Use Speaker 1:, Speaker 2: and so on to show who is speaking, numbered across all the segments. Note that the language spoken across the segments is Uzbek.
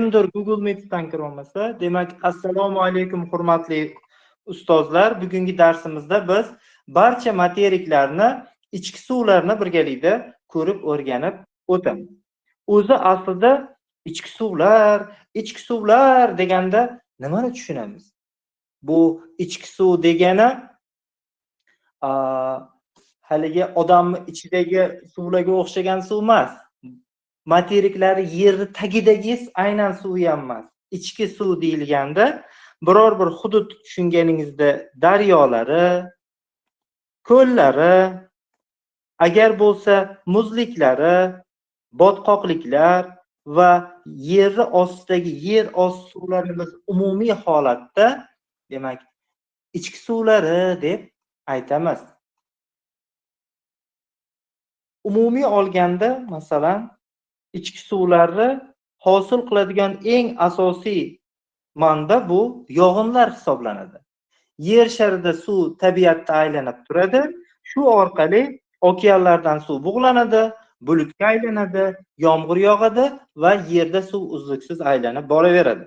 Speaker 1: Kimdir Google Maps'dan kirolmasa, demak, assalomu alaykum hurmatli ustozlar. Bugungi darsimizda biz barcha materiklarni, ichki suvlarni birgalikda ko'rib o'rganib o'tamiz. O'zi aslida ichki suvlar deganda nimani tushunamiz? Bu ichki suv degani haligi odamning ichidagi suvlarga o'xshagan suv emas. Materiklari yerni tagidagi aynan suv ham emas. Ichki suv deyilganda biror bir hudud tushunganingizda daryolari, ko'llari, agar bo'lsa muzliklari, botqoqliklar va yer ostidagi suvlarini biz umumiy holatda, demak, ichki suvlari deb aytamiz. Umumiy olganda, masalan, ichki suvlarni hosil qiladigan eng asosiy manba bu yog'inlar hisoblanadi. Yer sharida suv tabiatda aylanib turadi. Shu orqali okeanlardan suv bug'lanadi, bulutga aylanadi, yomg'ir yog'adi va yerda suv uzluksiz aylanib boraveradi.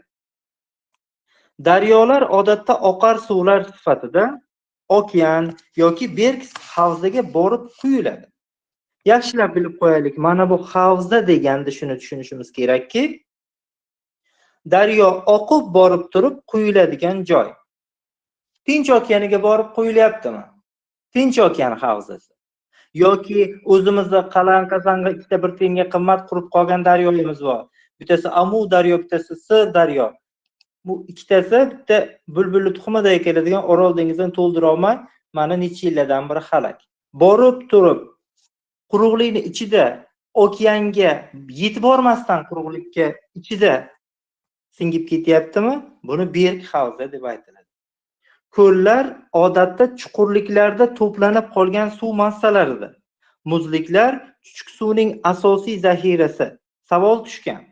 Speaker 1: Daryolar odatda oqar suvlar sifatida okean yoki berk havziga borib quyiladi. Yaxshilab bilib qo'yaylik, mana bu havza deganda shuni tushunishimiz kerakki, daryo oqib borib turib quyiladigan joy. Tinch okeaniga borib quyilyaptimi? Tinch okean havzasi. Yoki o'zimizda Qalanqasanga ikkita bir tenga qimmat qurib qolgan daryolarimiz bor. Bittasi Amu daryo, bittasi Sir daryo. Bu ikkitasi bitta bulbulli tuxumiday keladigan Orol dengizidan to'ldira olmay, mana necha yillardan beri halak. Borib turib quruqlikning ichida okeanga yetib bormasdan quruqlikka ichida singib ketyaptimi? Buni berk havza deb aytiladi. Ko'llar odatda chuqurliklarda to'planib qolgan suv massalaridir. Muzliklar chuchuk suvning asosiy zaxirasi. Savol tushgan.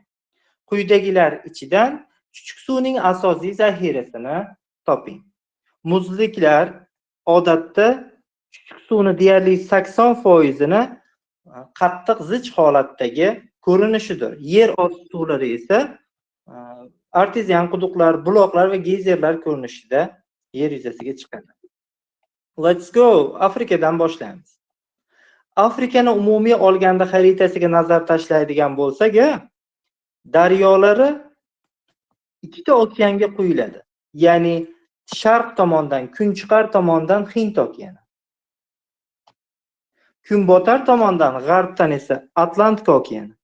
Speaker 1: Quyidagilar ichidan chuchuk suvning asosiy zaxirasini toping. Muzliklar odatda chuchuk suvni deyarli 80% qattiq zich holatdagi ko'rinishidir. Yer osti suvlari esa artezian quduqlar, buloqlar va geyzerlar ko'rinishida yer yuzasiga chiqadi. Let's go. Afrikadan boshlaymiz. Afrikani umumiy olganda xaritasiga nazar tashlaydigan bo'lsak, daryolari ikkita okeanga quyiladi. Ya'ni sharq tomondan kunchiqar tomondan Hind okeani. Kunbotar tomondan g'arbdan esa Atlantika okeani.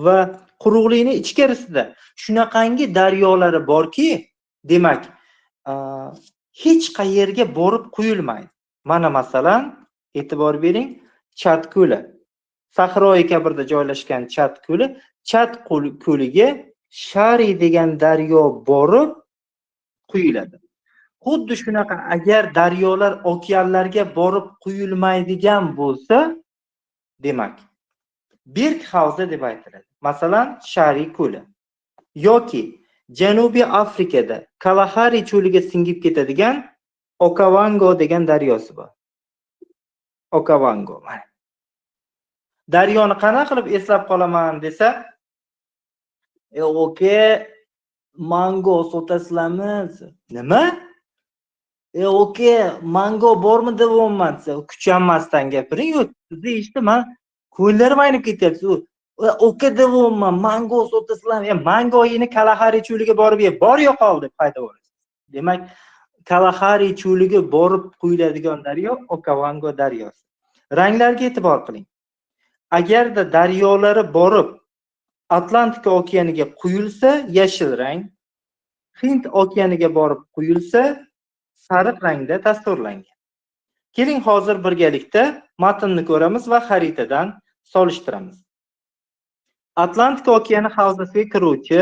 Speaker 1: Va quruqlikning ichkarisida shunaqangi daryolari borki, demak, hech qayerga borib quyilmaydi. Mana masalan, e'tibor bering, Chad ko'li. Sahroyi kabirda joylashgan Chad ko'li, Chad ko'liga Shari degan daryo borib quyiladi. Xuddi shunaqa agar daryolar okeanlarga borib quyilmaydigan bo'lsa, demak, berk havza deb aytiladi. Masalan, Shari ko'li yoki Janubiy Afrikada Kalahari cho'liga singib ketadigan Okavango degan daryosi bor. Okavango. Daryoni qana qilib eslab qolaman desa, oke, mango sotasizlarmi? Nima? Oke, mango bormi deyapman desa, kuchanmasdan gapiring. Sizni eshitdi, men ko'llarim aynib ketyapti. Oke deyapman, mango sotasizlarmi? Mangoyini Kalahari cho'liga borib ye, bor yo'qol deb qayta o'rasiz. Demak, Kalahari cho'liga borib quyiladigan daryo Okavango daryosi. Ranglarga e'tibor qiling. Agarda daryolari borib Atlantika okeaniga quyilsa, yashil rang, Hind okeaniga borib quyilsa, sariq rangda tasvirlangan. Keling, hozir birgalikda matnni ko'ramiz va xaritadan solishtiramiz. Atlantika okeani havzasiga kiruvchi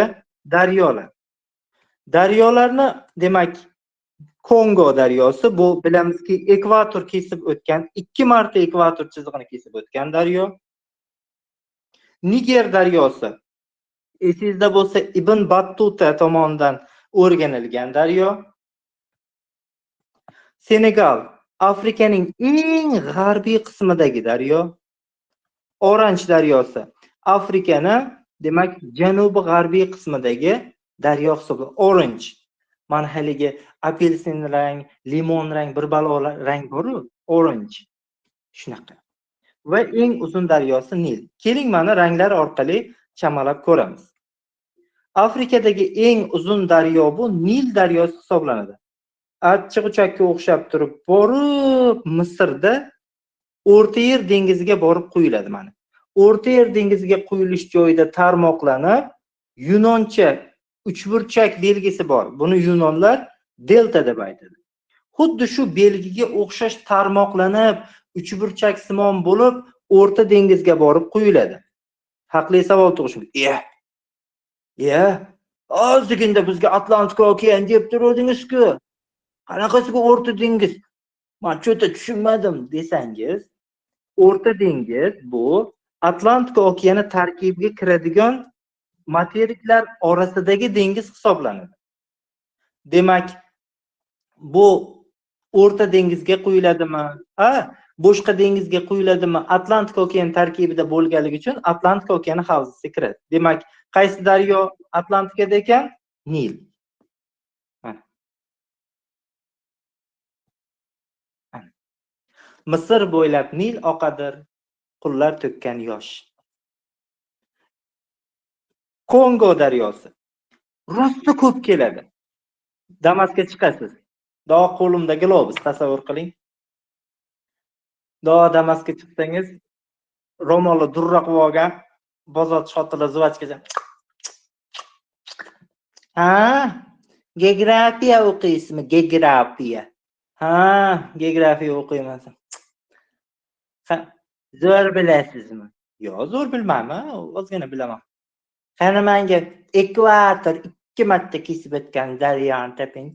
Speaker 1: daryolar. Daryolarni, demak, Kongo daryosi, bu bilamizki ekvator kesib o'tgan, 2 marta ekvator chizig'ini kesib o'tgan daryo. Niger daryosi, esingizda bo'lsa, Ibn Battuta tomonidan o'rganilgan daryo. Senegal, Afrikaning eng g'arbiy qismidagi daryo. Oranj daryosi Afrikani, demak, janubi g'arbiy qismidagi daryo hisoblanadi. Orange. Mana haligi apelsin rang, limon rang, bir balo rang bor-ku, orange. Shunaqa. Va eng uzun daryosi Nil. Keling, mana ranglar orqali chamalab ko'ramiz. Afrikadagi eng uzun daryo bu Nil daryosi hisoblanadi. Achchiq uchakka o'xshab turib borib Misrda O'rta Yer dengiziga borib quyiladi mana. O'rta Yer dengiziga quyilish joyida tarmoqlanib, yunoncha uchburchak belgisi bor. Buni yunonlar delta deb aytadi. Xuddi shu belgiga o'xshash tarmoqlanib, uchburchak simon bo'lib, O'rta dengizga borib quyiladi. Haqli savol tug'ishdi. Ozgina bizga Atlantik okean deb turuvdingiz-ku. Qanaqasiga O'rta dengiz? Men cho'ta tushunmadim desangiz, O'rta dengiz bu Atlantik okeani tarkibiga kiradigan materiklar orasidagi dengiz hisoblanadi. Demak, bu O'rta dengizga quyiladimi? Boshqa dengizga quyiladimi? Atlantik okeani tarkibida bo'lganligi uchun Atlantik okeani havzasiga kiradi. Demak, qaysi daryo Atlantikada ekan? Nil. Misr bo'ylab Nil oqadir, qullar to'kkan yosh. Kongo daryosi. Rosti ko'p keladi. Damaskka chiqasiz. Qo'limda globus tasavvur qiling. Damaskka chiqsangiz, ro'molni durra qilib olgan bozor shotilar zuvachgacha. Geografiya o'qiysizmi? Geografiya. Geografiya o'qiyman. Zo'r bilasizmi? Yo'q, zo'r bilmayman, ozgina bilaman. Qani menga ekvator 2 marta kesib o'tgan daryoni toping.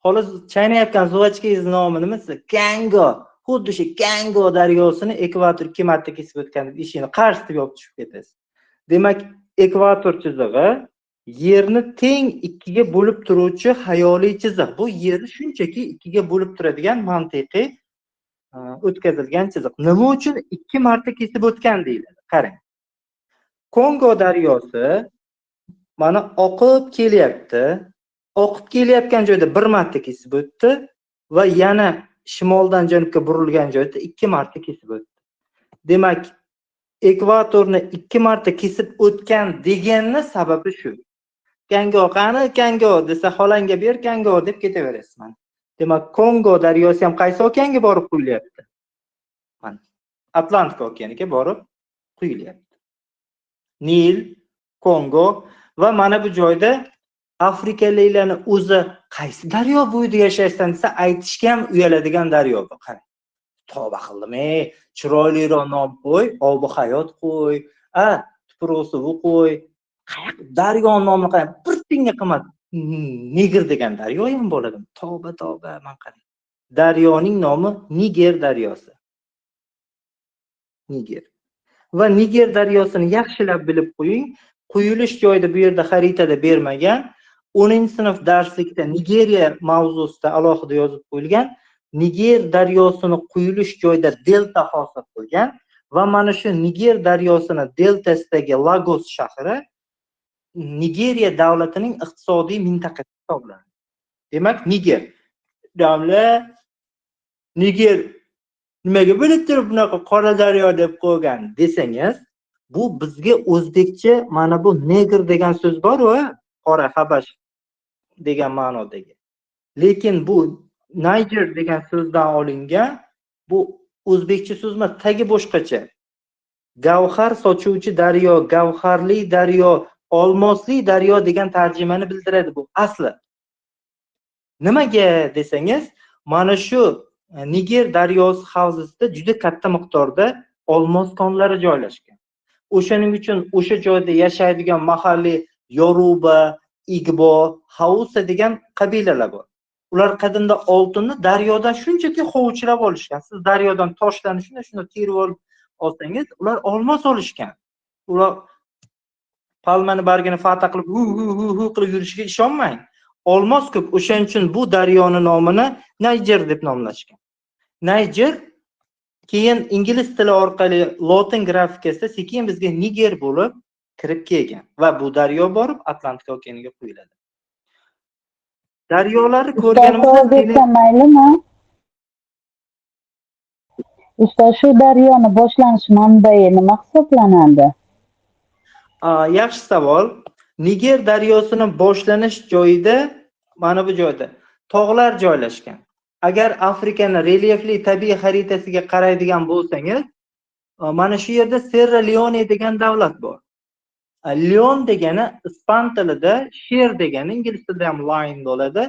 Speaker 1: Xolos chaynayotgan zuvachkangiz nomi nimasi? Kongo. Xuddi shu Kongo daryosini ekvator 2 marta kesib o'tgan deb eshikni qars deb yopib tushib ketasiz. Demak, ekvator chizig'i yerni teng ikkiga bo'lib turuvchi xayoliy chiziq. Bu yerni shunchaki ikkiga bo'lib turadigan mantiqiy o'tkazilgan chiziq. Nima uchun 2 marta kesib o'tgan deyiladi? Qarang. Kongo daryosi mana oqib kelyapti. Oqib kelayotgan joyda 1 marta kesib o'tdi va yana shimoldan janubga burilgan joyda 2 marta kesib o'tdi. Demak, ekvatorni 2 marta kesib o'tgan deganni sababi shu. Kongo qani? Kongo desa, xolangga ber Kongo deb ketaverasiz mana. Demak, Kongo daryosi ham qaysi okeanga borib quyilyapti? Mana Atlantik okeaniga borib quyilyapti. Nil, Kongo va mana bu joyda Afrikaliklarni o'zi qaysi daryo bo'yida yashashdan desa, aytishga ham uyaladigan daryo bu. Qarang. Tavba qildim, chiroyliroq nom qo'y, obi hayot qo'y, tuproq suvi qo'y. Daryo nomini qarang, bir tinga qimmat. Niger degan daryo ham bo'ladimi? Tavba, men qarang. Daryoning nomi Niger daryosi. Niger. Va Niger daryosini yaxshilab bilib qo'ying. Quyilish joyida bu yerda xaritada bermagan. 10-sinf darslikda Nigeriya mavzusida alohida yozib qo'yilgan. Niger daryosini quyilish joyida delta hosil qilgan va mana shu Niger daryosini deltasidagi Lagos shahri Nigeriya davlatining iqtisodiy mintaqasi hisoblanadi. Demak, Niger. Niger nimaga bilib turib bunaqa qora daryo deb qo'ygan desangiz, bu bizga o'zbekcha mana bu neger degan so'z bor-ku, qora habash degan ma'nodagi. Lekin bu Niger degan so'zdan olingan, bu o'zbekcha so'z emas, tagi boshqacha. Gavhar sochuvchi daryo, gavharli daryo, olmosli daryo degan tarjimani bildiradi bu asli. Nimaga desangiz, mana shu Niger daryosi havzasida juda katta miqdorda olmos konlari joylashgan. O'shaning uchun o'sha joyda yashaydigan mahalliy Yoruba, Igbo, Hausa degan qabilalar bor. Ular qadimda oltinni daryodan shunchaki hovuchlab olishgan. Siz daryodan toshlarni shunda terib olsangiz, ular olmos olishgan. Ular palmani bargini fata qilib hu qilib yurishiga ishonmang. Olmos ko'p. O'shaning uchun bu daryoni nomini Niger deb nomlashgan. Niger keyin ingliz tili orqali lotin grafikasida sekin bizga Niger bo'lib kirib kelgan va bu daryo borib Atlantika okeaniga quyiladi. Daryolarni ko'rganimizda
Speaker 2: desam maylimi? Usta, shu daryoni boshlanish manbai nima hisoblanadi?
Speaker 1: Yaxshi savol. Niger daryosining boshlanish joyida mana bu joyda tog'lar joylashgan. Agar Afrikani relyefli tabiiy xaritasiga qaraydigan bo'lsangiz, mana shu yerda Sierra Leone degan davlat bor. Leon degani ispan tilida, sher degani ingliz tilida ham lion bo'ladi.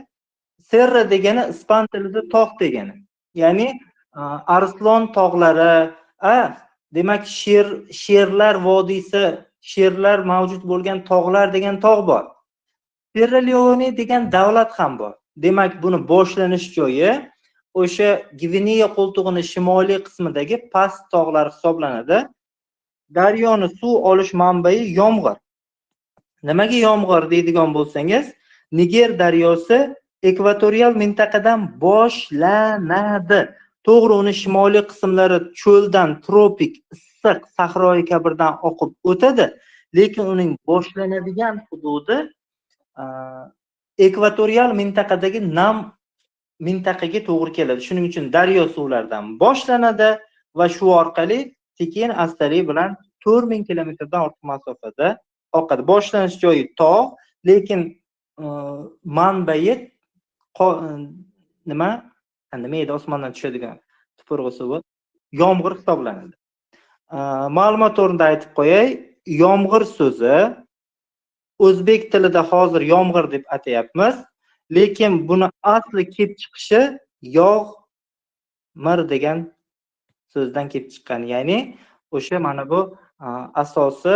Speaker 1: Sierra degani ispan tilida tog' degani. Ya'ni Arslon tog'lari, demak sherlar vodiysi, sherlar mavjud bo'lgan tog'lar degan tog' bor. Sierra Leone degan davlat ham bor. Demak, buni boshlanish joyi o'sha Gvineya qo'ltig'ining shimoliy qismidagi past tog'lar hisoblanadi. Daryoni suv olish manbai yomg'ir. Nimaga yomg'ir deydigan bo'lsangiz, Niger daryosi ekvatorial mintaqadan boshlanadi. To'g'ri, uni shimoliy qismlari cho'ldan tropik issiq sahroyi kabirdan oqib o'tadi, lekin uning boshlanadigan hududi ekvatorial mintaqadagi nam mintaqaga to'g'ri keladi. Shuning uchun daryo suvlardan boshlanadi va shu orqali sekin astalik bilan 4000 kilometrdan ortiq masofada oqadi. Boshlanish joyi tog', lekin manbai nima edi osmondan tushadigan tupurg'i suvi yomg'ir hisoblanadi. Ma'lumot o'rnida aytib qo'yay, yomg'ir so'zi o'zbek tilida hozir yomg'ir deb atayapmiz, lekin buni asli kelib chiqishi yog'mir degan so'zdan kelib chiqqan. Ya'ni o'sha mana bu asosi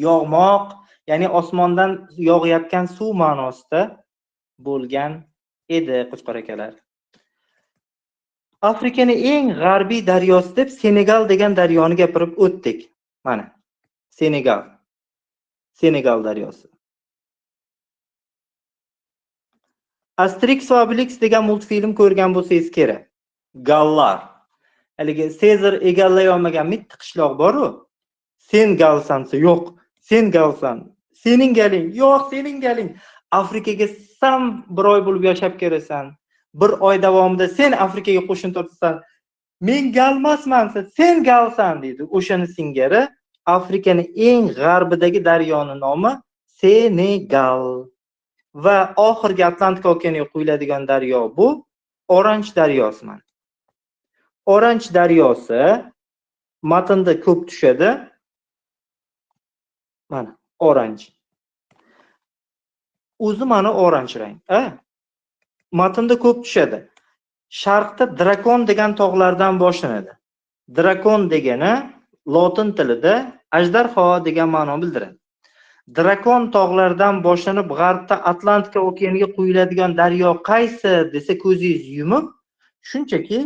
Speaker 1: yog'moq, ya'ni osmondan yog'ayotgan suv ma'nosida bo'lgan edi, qo'chqor akalar. Afrikaning eng g'arbiy daryosi deb Senegal degan daryoni gapirib o'tdik. Mana Senegal daryosi. Asterix va Obelix degan multfilm ko'rgan bo'lsangiz kerak. Gallar. Haligi Sezar egallay olmagan mitti qishloq bor-ku. Sen galsansa yo'q, sen galsan. Sening galing, yo'q, sening galing. Afrikaga sam bir oy bo'lib yashab kelasan. Bir oy davomida sen Afrikaga qo'shin tortasan. Men galmasman, sen galsan deydi. O'shani singari Afrikaning eng g'arbidagi daryoning nomi Senegal. Va oxirgi Atlantika okeaniga quyiladigan daryo bu Oranj daryosi. Oranj daryosi matnda ko'p tushadi. Mana oranj. O'zi mana oranj rang. Matnda ko'p tushadi. Sharqda Drakon degan tog'lardan boshlanadi. Drakon degani lotin tilida ajdarho degan ma'no bildiradi. Drakon tog'laridan boshlanib g'arbda Atlantika okeaniga quyiladigan daryo qaysi desa ko'zingiz yumib, shunchaki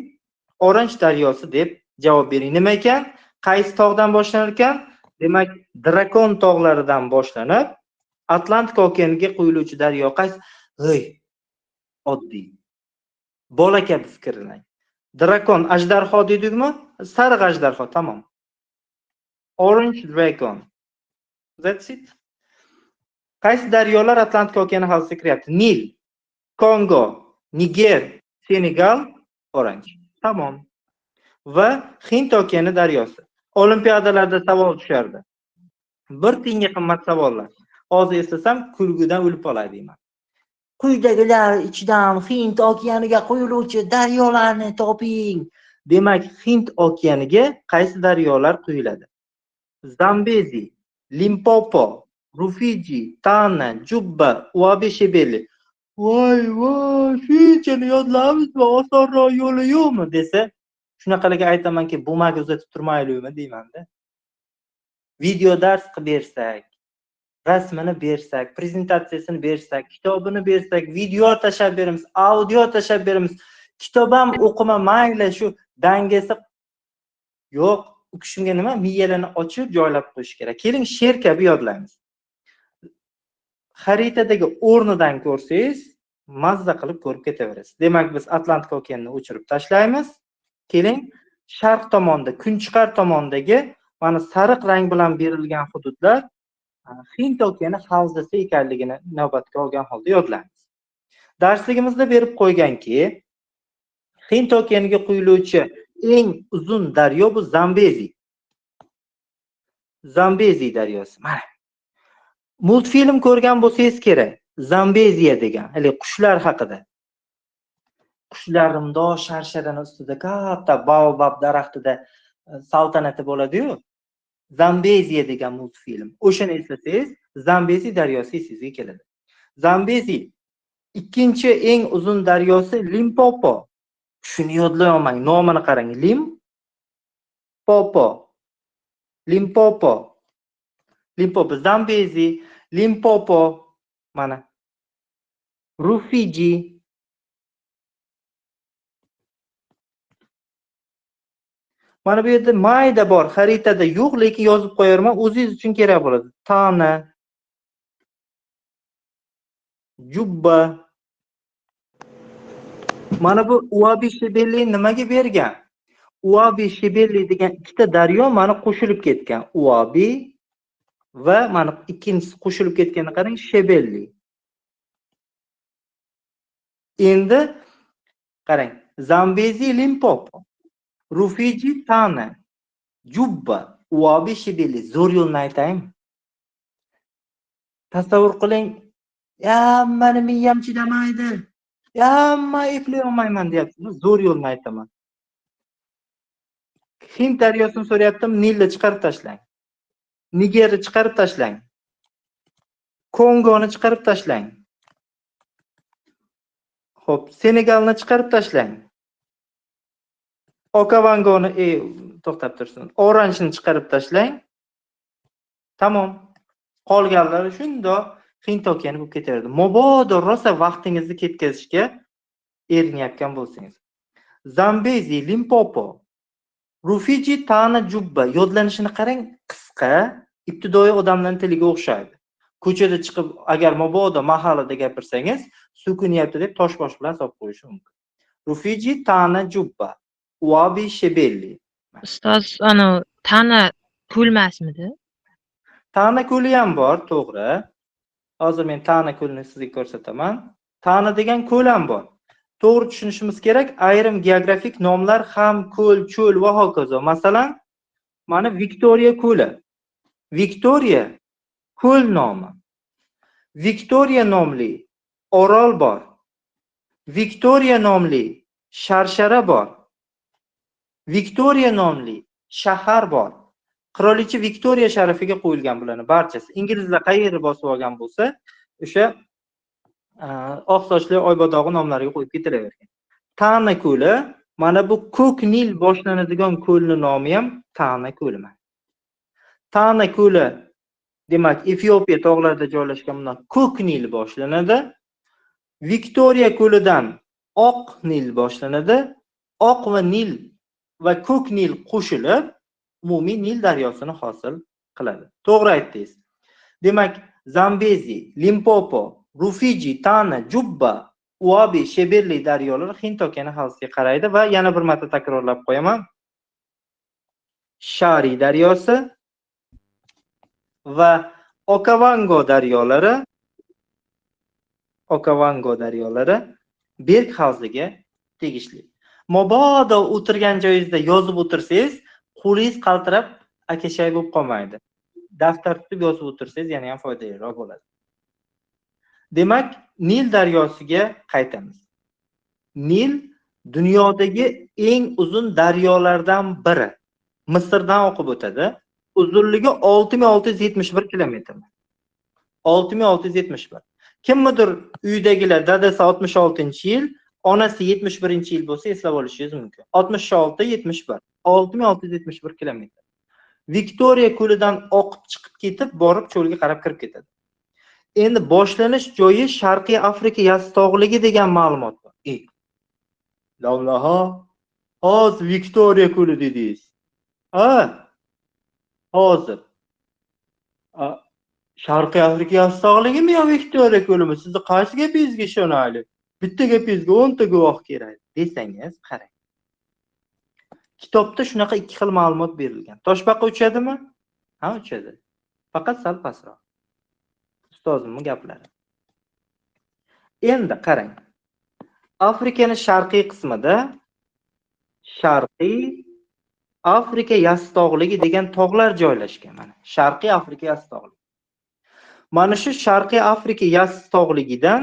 Speaker 1: Oranj daryosi deb javob bering. Nima ekan? Qaysi tog'dan boshlanar ekan? Demak, Drakon tog'laridan boshlanib Atlantika okeaniga quyiluvchi daryo qaysi? Oddiy. Bola kabi fikrlang. Drakon ajdarho dedikmi? Sariq ajdarho, tamom. Orange Dragon. That's it. Qaysi daryolar Atlantika okeani havzasiga kiryapti? Nil, Kongo, Niger, Senegal, Oranj. Tamom. Va Hind okeani daryosi. Olimpiadalarda savol tushardi. Bir tiyinga qimmat savollar. Hozir eslasam kulgudan o'lib qolay deyman. Quyidagilar ichidan Hind okeaniga quyiluvchi daryolarni toping. Demak, Hind okeaniga qaysi daryolar quyiladi? Zambezi, Limpopo, Rufiji, Tana, Jubba, Uabe-Shebele. Voy, shunchani yodlamizmi? Osonroq yo'li yo'qmi desa, shunaqalarga aytamanki, bumaga uzatib turmaylikmi deymanda. Video dars qilib bersak, rasmini bersak, prezentatsiyasini bersak, kitobini bersak, video tashab beramiz, audio tashab beramiz. Kitob ham o'qima, mayli shu dangasa yo'q, u kishimga nima miyalarni ochib joylab qo'yish kerak. Keling, sher kabi yodlaymiz. Xaritadagi o'rnidan ko'rsangiz, mazza qilib ko'rib ketaverasiz. Demak, biz Atlantika okeanini o'chirib tashlaymiz. Keling, sharq tomonda, kunchiqar tomondagi mana sariq rang bilan berilgan hududlar Hind okeani havzasi ekanligini inobatga olgan holda yodlaymiz. Darsligimizda berib qo'yganki, Hind okeaniga quyiluvchi eng uzun daryo bu Zambezi. Zambezi daryosi. Mana multfilm ko'rgan bo'lsangiz kerak. Zambeziya degan, hali qushlar haqida. Qushlar mundoq sharsharani ustida katta baobab daraxtida saltanati bo'ladi-yu. Zambeziya degan multfilm. O'shani eslasangiz, Zambezi daryosi esingizga keladi. Zambezi ikkinchi eng uzun daryosi Limpopo. Shuni yodlay olmang, nomini qarang. Limpopo. Limpopo, Zambezi, Limpopo, mana. Rufiji. Mana bu yerda mayda bor, xaritada yo'q, lekin yozib qo'yarman, o'zingiz uchun kerak bo'ladi. Tana, Jubba. Mana bu Uabi Shebelli nimaga bergan? Uabi Shebelli degan ikkita daryo mana qo'shilib ketgan. Uabi va mana ikkinchisi qo'shilib ketganini qarang, Shebelli. Endi qarang, Zambezi, Limpopo, Rufiji, Tana, Jubba, Uabi Shebelli. Zo'r yo'lni aytaymi? Tasavvur qiling, mani miyam chidamaydi. Men eplay olmayman deyapsiz. Zo'r yo'lni aytaman. Hind daryosini so'rayaptim, Nilni chiqarib tashlang. Nigerni chiqarib tashlang. Kongoni chiqarib tashlang. Xo'p, Senegalni chiqarib tashlang. Okavangoni, to'xtab tursin. Oranjni chiqarib tashlang. Tamom. Qolganlari shundoq Hind okeani bo'lib ketaveradi. Mabodo rosa vaqtingizni ketkazishga erinayotgan bo'lsangiz. Zambezi, Limpopo, Rufiji, Tana, Jubba yodlanishini qarang, qisqa, ibtidoiy odamlarning tiliga o'xshaydi. Ko'chada chiqib, agar mabodo mahallada gapirsangiz, sukunyapti deb tosh-bosh bilan solib qo'yish mumkin. Rufiji, Tana, Jubba, Uabi Shebelli.
Speaker 3: Ustoz, Tana ko'lmasmidi?
Speaker 1: Tana ko'li ham bor, to'g'ri. Hozir men Tana ko'lini sizga ko'rsataman. Tana degan ko'l ham bor. To'g'ri tushunishimiz kerak, ayrim geografik nomlar ham ko'l, cho'l va hokazo. Masalan, mana Viktoriya ko'li. Viktoriya ko'l nomi. Viktoriya nomli orol bor. Viktoriya nomli sharshara bor. Viktoriya nomli shahar bor. Qirolicha Viktoriya sharafiga qo'yilgan bularning barchasi. Inglizlar qayerga bosib olgan bo'lsa, o'sha oq sochli oybodog'i nomlariga qo'yib ketiravergan. Tana ko'li, mana bu Ko'k Nil boshlanadigan ko'lning nomi ham Tana ko'li. Tana ko'li, demak, Efiopiya tog'larida joylashgan bundan Ko'k Nil boshlanadi. Viktoriya ko'lidan Oq Nil boshlanadi. Oq va Nil va Ko'k Nil qo'shilib umumiy Nil daryosini hosil qiladi. To'g'ri aytdingiz. Demak, Zambezi, Limpopo, Rufiji, Tana, Jubba, Uabi, Shebelli daryolari Hind okeani havzasiga qaraydi va yana bir marta takrorlab qo'yaman. Shari daryosi va Okavango daryolari Berg havziga tegishli. Mabodo o'tirgan joyingizda yozib o'tirsangiz, qo'lingiz qaltirab akashay bo'lib qolmaydi. Daftar tutib yozib o'tirsangiz yana ham foydaliroq bo'ladi. Demak, Nil daryosiga qaytamiz. Nil dunyodagi eng uzun daryolardan biri. Misrdan oqib o'tadi. Uzunligi 6671 kilometr. 6671. Kimnidir uydagilar dadasi 66-yil, onasi 71-yil bo'lsa eslab olishingiz mumkin. 66-71. 6671 kilometr. Viktoriya ko'lidan oqib chiqib ketib, borib cho'lga qarab kirib ketadi. Endi boshlanish joyi Sharqiy Afrika yastog'ligi degan ma'lumot bor. Lavlaho, hozir Viktoriya ko'li dedingiz. Hozir. Sharqiy Afrika yastog'ligimi yo Viktoriya ko'limi? Sizni qaysi gapingizga ishonaylik? Bitta gapingizga 10 ta guvoh kerak desangiz, qarang. Kitobda shunaqa ikki xil ma'lumot berilgan. Toshbaqa uchadimi? Ha, uchadi. Faqat sal pastroq. Ustozimning gaplari. Endi qarang. Afrikaning sharqiy qismida Sharqiy Afrika yastog'ligi degan tog'lar joylashgan. Mana Sharqiy Afrika yastog'ligi. Mana shu Sharqiy Afrika yastog'ligidan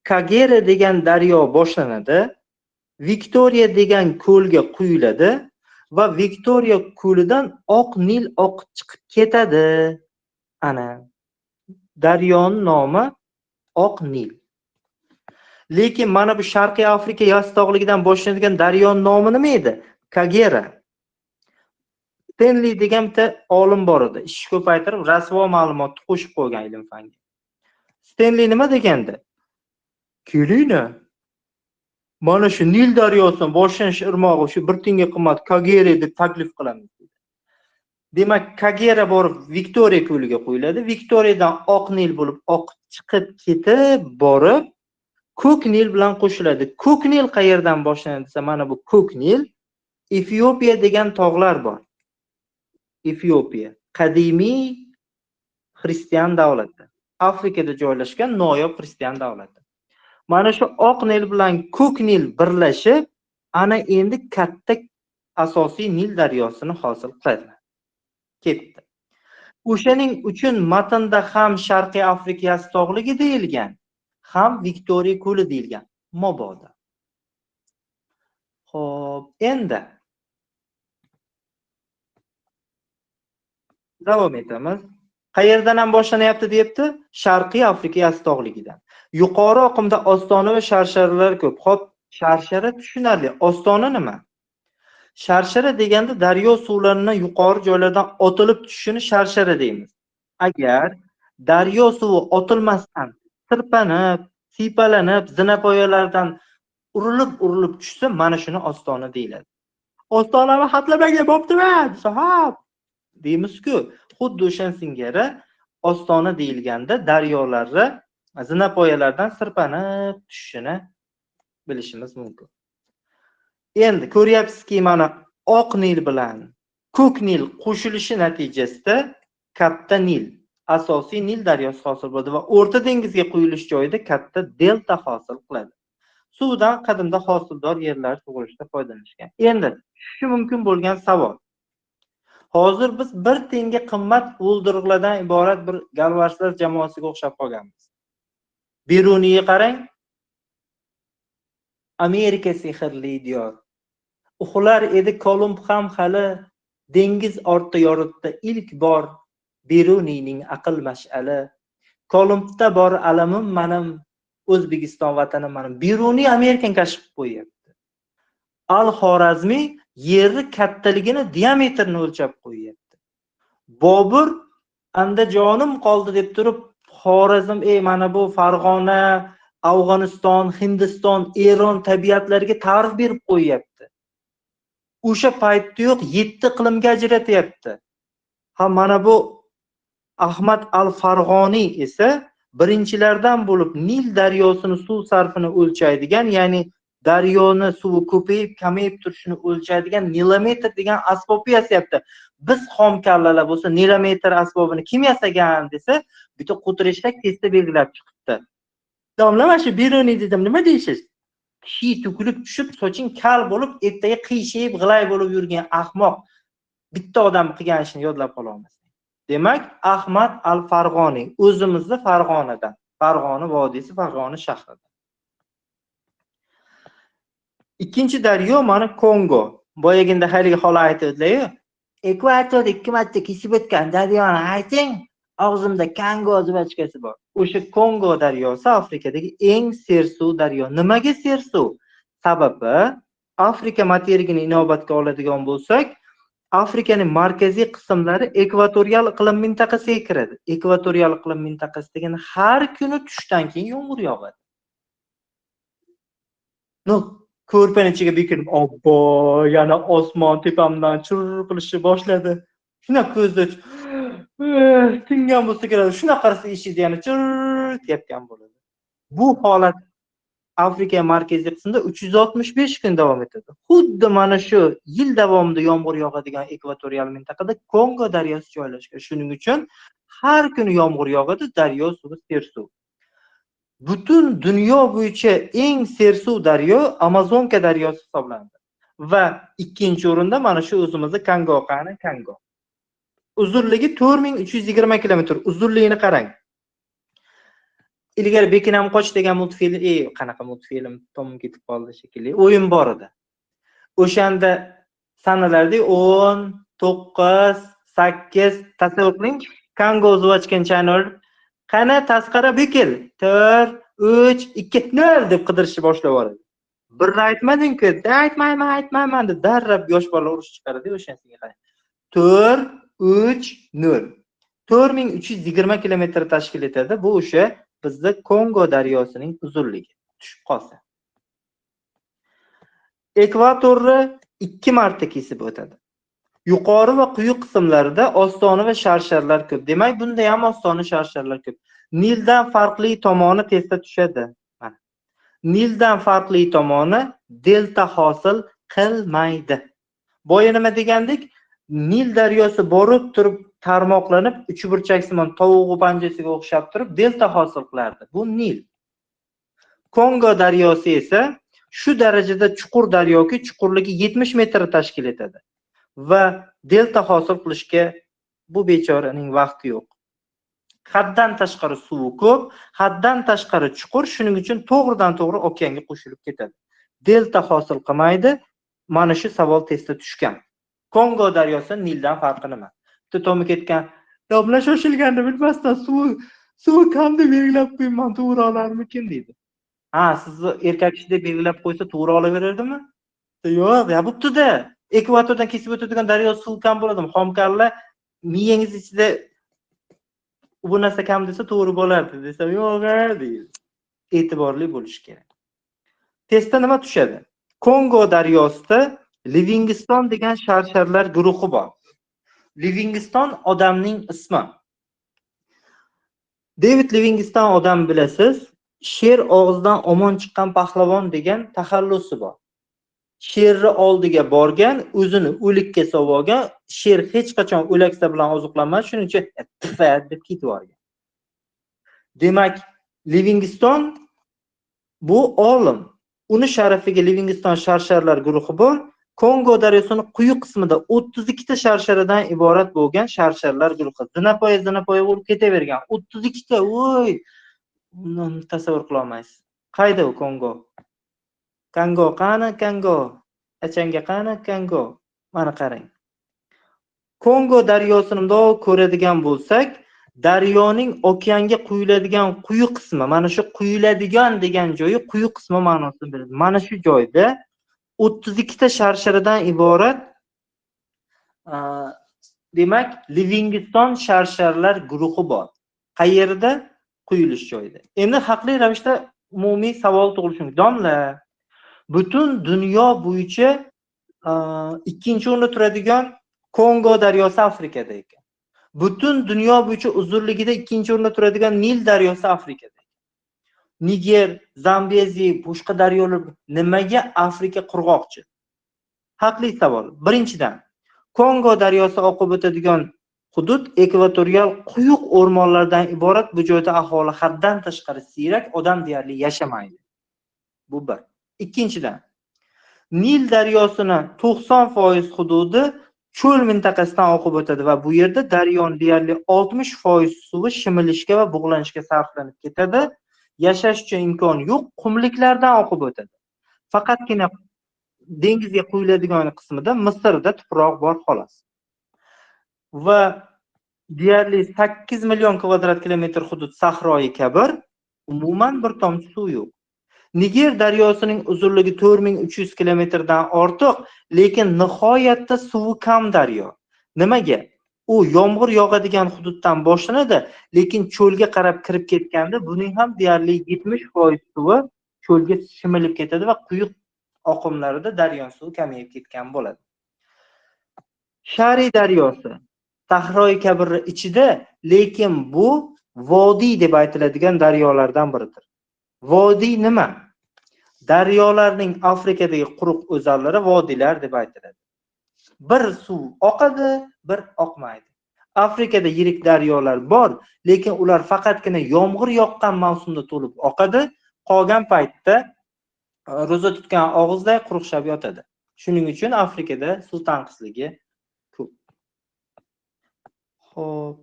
Speaker 1: Kagera degan daryo boshlanadi, Viktoriya degan ko'lga quyiladi va Viktoriya ko'lidan Oq Nil oqib chiqib ketadi. Ana daryoning nomi Oq Nil. Lekin mana bu Sharqiy Afrika yastog'ligidan boshlanadigan daryoning nomi nima edi? Kagera. Stenli degan bitta olim bor edi. Ish ko'paytirib, rasvo ma'lumotni qo'shib qo'ygan ilm fanga. Stenli nima degandi? Kelingni. Mana shu Nil daryosidan boshlanish irmog'i shu bir tiyinga qimmat Kagera deb taklif qilamiz dedi. Demak, Kagera borib Viktoriya ko'liga quyiladi. Viktoriyadan Oq Nil bo'lib oqib chiqib ketib borib Ko'k Nil bilan qo'shiladi. Ko'k Nil qayerdan boshlanadi desa, mana bu Ko'k Nil Efiopiya degan tog'lar bor. Efiopiya qadimiy xristian davlati. Afrikada joylashgan noyob xristian davlati. Mana shu Oq Nil bilan Ko'k Nil birlashib, ana endi katta asosiy Nil daryosini hosil qiladi. Ketdi. O'shaning uchun matnda ham Sharqiy Afrika yastog'ligi deyilgan, ham Viktoriya ko'li deyilgan. Mobodo. Xo'p, endi davom etamiz. Qayerdan ham boshlanyapti deyapti? Sharqiy Afrika yastog'ligidan. Yuqori oqimda ostona va sharsharalar ko'p. Xo'p, sharshara tushunarli. Ostona nima? Sharshara deganda daryo suvlarining yuqori joylardan otilib tushishini sharshara deymiz. Agar daryo suvi otilmasdan sirpanib, siypalanib, zinapoyalardan urilib tushsa, mana shuni ostona deyiladi. Ostonani xatlabaga bo'ptimi? Sahab deymiz-ku. Xuddi o'shan singari ostona deyilganda daryolarga zinapoyalardan sirpanib tushishini bilishimiz mumkin. Endi ko'ryapsizki, mana Oq Nil bilan Ko'k Nil qo'shilishi natijasida katta Nil, asosiy Nil daryosi hosil bo'ldi va O'rta dengizga quyilish joyida katta delta hosil qiladi. Suvdan qadimda hosildor yerlar tug'ilishida foydalanishgan. Endi shu mumkin bo'lgan savol. Hozir biz bir tenga qimmat o'ldirg'lardan iborat bir galvarslar jamoasiga o'xshab qolganmiz. Beruniyga qarang. Amerika sehrli diyor. Uxlar edi Kolumb ham hali dengiz ortda yoritdi ilk bor Beruniyning aql mash'ali. Kolumbda bor alamim menim, O'zbekiston vatanim menim. Beruniy Amerikani kashf qilib qo'yapti. Al-Xorazmiy yerni kattaligini, diametrini o'lchab qo'yapti. Bobur Andijonim qoldi deb turib, Xorazm, mana bu Farg'ona, Afg'oniston, Hindiston, Eron tabiatlariga ta'rif berib qo'yapti. O'sha paytda yo'q 7 iqlimga ajratyapti. Ha, mana bu Ahmad al-Farg'oniy esa birinchilardan bo'lib Nil daryosini suv sarfini o'lchaydigan, ya'ni daryoni suvi ko'payib, kamayib turishini o'lchaydigan nilometr degan asbob yasyapti. Biz xomkallalar bo'lsa, nilometr asbobini kim yasagan desa, bitta qutirishdak testda belgilab chiqibdi. Domla, mana shu Beruniy dedim, nima deysiz? Kishi to'kilib tushib, soching kal bo'lib, ertaga qiyshayib, g'ilay bo'lib yurgan ahmoq bitta odam qilgan ishini yodlab qolamiz. Demak, Ahmad al-Farg'oniy o'zimizni Farg'onadan, Farg'ona vodiysi, Farg'ona shahridan. Ikkinchi daryo mana Kongo. Boyaginda haligi xola aytdilar-ku, ekvator 2 marta kesib o'tgan daryoni ayting, og'zimda Kongo zubachkasi bor. O'sha Kongo daryosi Afrikadagi eng sersuv daryo. Nimaga sersuv? Sababi Afrika materigini inobatga oladigan bo'lsak, Afrikaning markaziy qismlari ekvatorial iqlim mintaqasiga kiradi. Ekvatorial iqlim mintaqasidagi har kuni tushdan keyin yomg'ir yog'adi. No, ko'rpaning ichiga bekilib, obbo, yana osmon tepamdan chur qilishni boshladi. Shuna ko'zda tingan bo'lsa kerak. Shuna qarasa eshikda yana chur deyotgan bo'ladi. Bu holat Afrika markaziy qismida 365 kun davom etadi. Xuddi mana shu yil davomida yomg'ir yog'adigan ekvatorial mintaqada Kongo daryosi joylashgan. Shuning uchun har kuni yomg'ir yog'adi, daryo suvi sersuv. Butun dunyo bo'yicha eng sersuv daryo Amazonka daryosi hisoblanadi. Va ikkinchi o'rinda mana shu o'zimizning Kongo qani Kongo. Uzunligi 4320 km. Uzunligini qarang. Ilgari Bekinam qoch degan multfilm, qanaqa multfilm tomim ketib qoldi shekilli. O'yin bor edi. O'shanda sanalarda 10, 9, 8 tasavvur qiling. Kongo uzvachgan channel qani tasqara bekil. 4, 3, 2, 0 deb qidirishni boshlab yuboradi. Birni aytmading-ku, aytmayman deb darrab yosh bola urush chiqaradi o'shanisiga qarang. 4, 3, 0. 4320 km tashkil etadi. Bu o'sha bizda Kongo daryosining uzunligi. Tushib qolsa. Ekvatorni 2 marta kesib o'tadi. Yuqori va quyi qismlarida ostona va sharsharlar ko'p. Demak, bunda ham ostona sharsharlar ko'p. Nildan farqli tomoni tezda tushadi. Mana. Nildan farqli tomoni delta hosil qilmaydi. Boya nima degandik? Nil daryosi borib turib tarmoqlanib, uchburchaksimon tovuq panjasiga o'xshab turib delta hosil qilardi. Bu Nil. Kongo daryosi esa shu darajada chuqur daryoki, chuqurligi 70 metr tashkil etadi. Va delta hosil qilishga bu bechoraning vaqti yo'q. Haddan tashqari suvi ko'p, haddan tashqari chuqur, shuning uchun to'g'ridan-to'g'ri okeanga qo'shilib ketadi. Delta hosil qilmaydi. Mana shu savol testda tushgan. Kongo daryosi Nildan farqi nima? To'mi ketgan. Yo, bilan shoshilganini bilmasdan suvi kamda belgilab qo'yman, to'g'ri olarmikin deydi. Ha, sizni erkak kishi deb belgilab qo'ysa to'g'ri olaverdimi? Yo'q, ya bo'pti-da. Ekvatordan kesib o'tadigan daryo suv kam bo'ladimi? Xomkarlar miyangiz ichida bu narsa kam desa to'g'ri bo'lardi desam, yo'q, deydi. E'tiborli bo'lish kerak. Testda nima tushadi? Kongo daryosida Livingston degan sharsharlar guruhi bor. Livingston odamning ismi. David Livingston odam bilasiz, sher og'zidan omon chiqqan pahlavon degan taxallusi bor. Sherni oldiga borgan, o'zini o'likka sovg'agan, sher hech qachon o'laksa bilan oziqlanmadi, shuning uchun tifa deb ketib yuborgan. Demak, Livingston bu olim. Uni sharafiga Livingston sharsharlar guruhi bor. Kongo daryosining quyi qismida 32 ta sharsharadan iborat bo'lgan sharsharlar guruhi. Zinapoya bo'lib ketavergan. 32 ta, voy. Uni tasavvur qila olmaysiz. Qayda u Kongo? Kongo qani Kongo? Achanga qani Kongo? Mana qarang. Kongo daryosini bundoq ko'radigan bo'lsak, daryoning okeanga quyiladigan quyi qismi, mana shu quyiladigan degan joyi quyi qismi ma'nosini beradi. Mana shu joyda 32 ta sharsharadan iborat demak, Livingston sharsharlar guruhi bor. Qayerda? Quyilish joyida. Endi haqli ravishda umumiy savol tug'ilishi mumkin. Domla, butun dunyo bo'yicha ikkinchi o'rinda turadigan Kongo daryosi Afrikada ekan. Butun dunyo bo'yicha uzunligida ikkinchi o'rinda turadigan Nil daryosi Afrikada. Niger, Zambezi, boshqa daryolar nimaga Afrika qurg'oqchi? Haqli savol. Birinchidan, Kongo daryosi oqib o'tadigan hudud ekvatorial quyuq o'rmonlardan iborat. Bu joyda aholi haddan tashqari siyrak, odam deyarli yashamaydi. Bu bir. Ikkinchidan, Nil daryosini 90% hududi cho'l mintaqasidan oqib o'tadi va bu yerda daryoning deyarli 60% suvi shimilishga va bug'lanishga sarflanib ketadi. Yashash uchun imkon yo'q, qumliklardan oqib o'tadi. Faqatgina dengizga quyiladigan qismida Misrda tuproq bor xolos. Va deyarli 8 million kvadrat kilometr hudud sahroyi kabir, umuman bir tomchi suv yo'q. Niger daryosining uzunligi 4300 kilometrdan ortiq, lekin nihoyatda suvi kam daryo. Nimaga? U yomg'ir yog'adigan hududdan boshlanadi, lekin cho'lga qarab kirib ketganda buning ham deyarli 70% suvi cho'lga shimilib ketadi va quyuq oqimlarida daryo suvi kamayib ketgan bo'ladi. Shari daryosi sahroyi kabirning ichida, lekin bu vodiy deb aytiladigan daryolardan biridir. Vodiy nima? daryolarning Afrikadagi quruq o'zanlari vodiylar deb aytiladi. Bir suv oqadi, bir oqmaydi. Afrikada yirik daryolar bor, lekin ular faqatgina yomg'ir yoqqan mavsumda to'lib oqadi, qolgan paytda ro'za tutgan og'izday quruqshab yotadi. Shuning uchun Afrikada suv tanqisligi ko'p. Xo'p.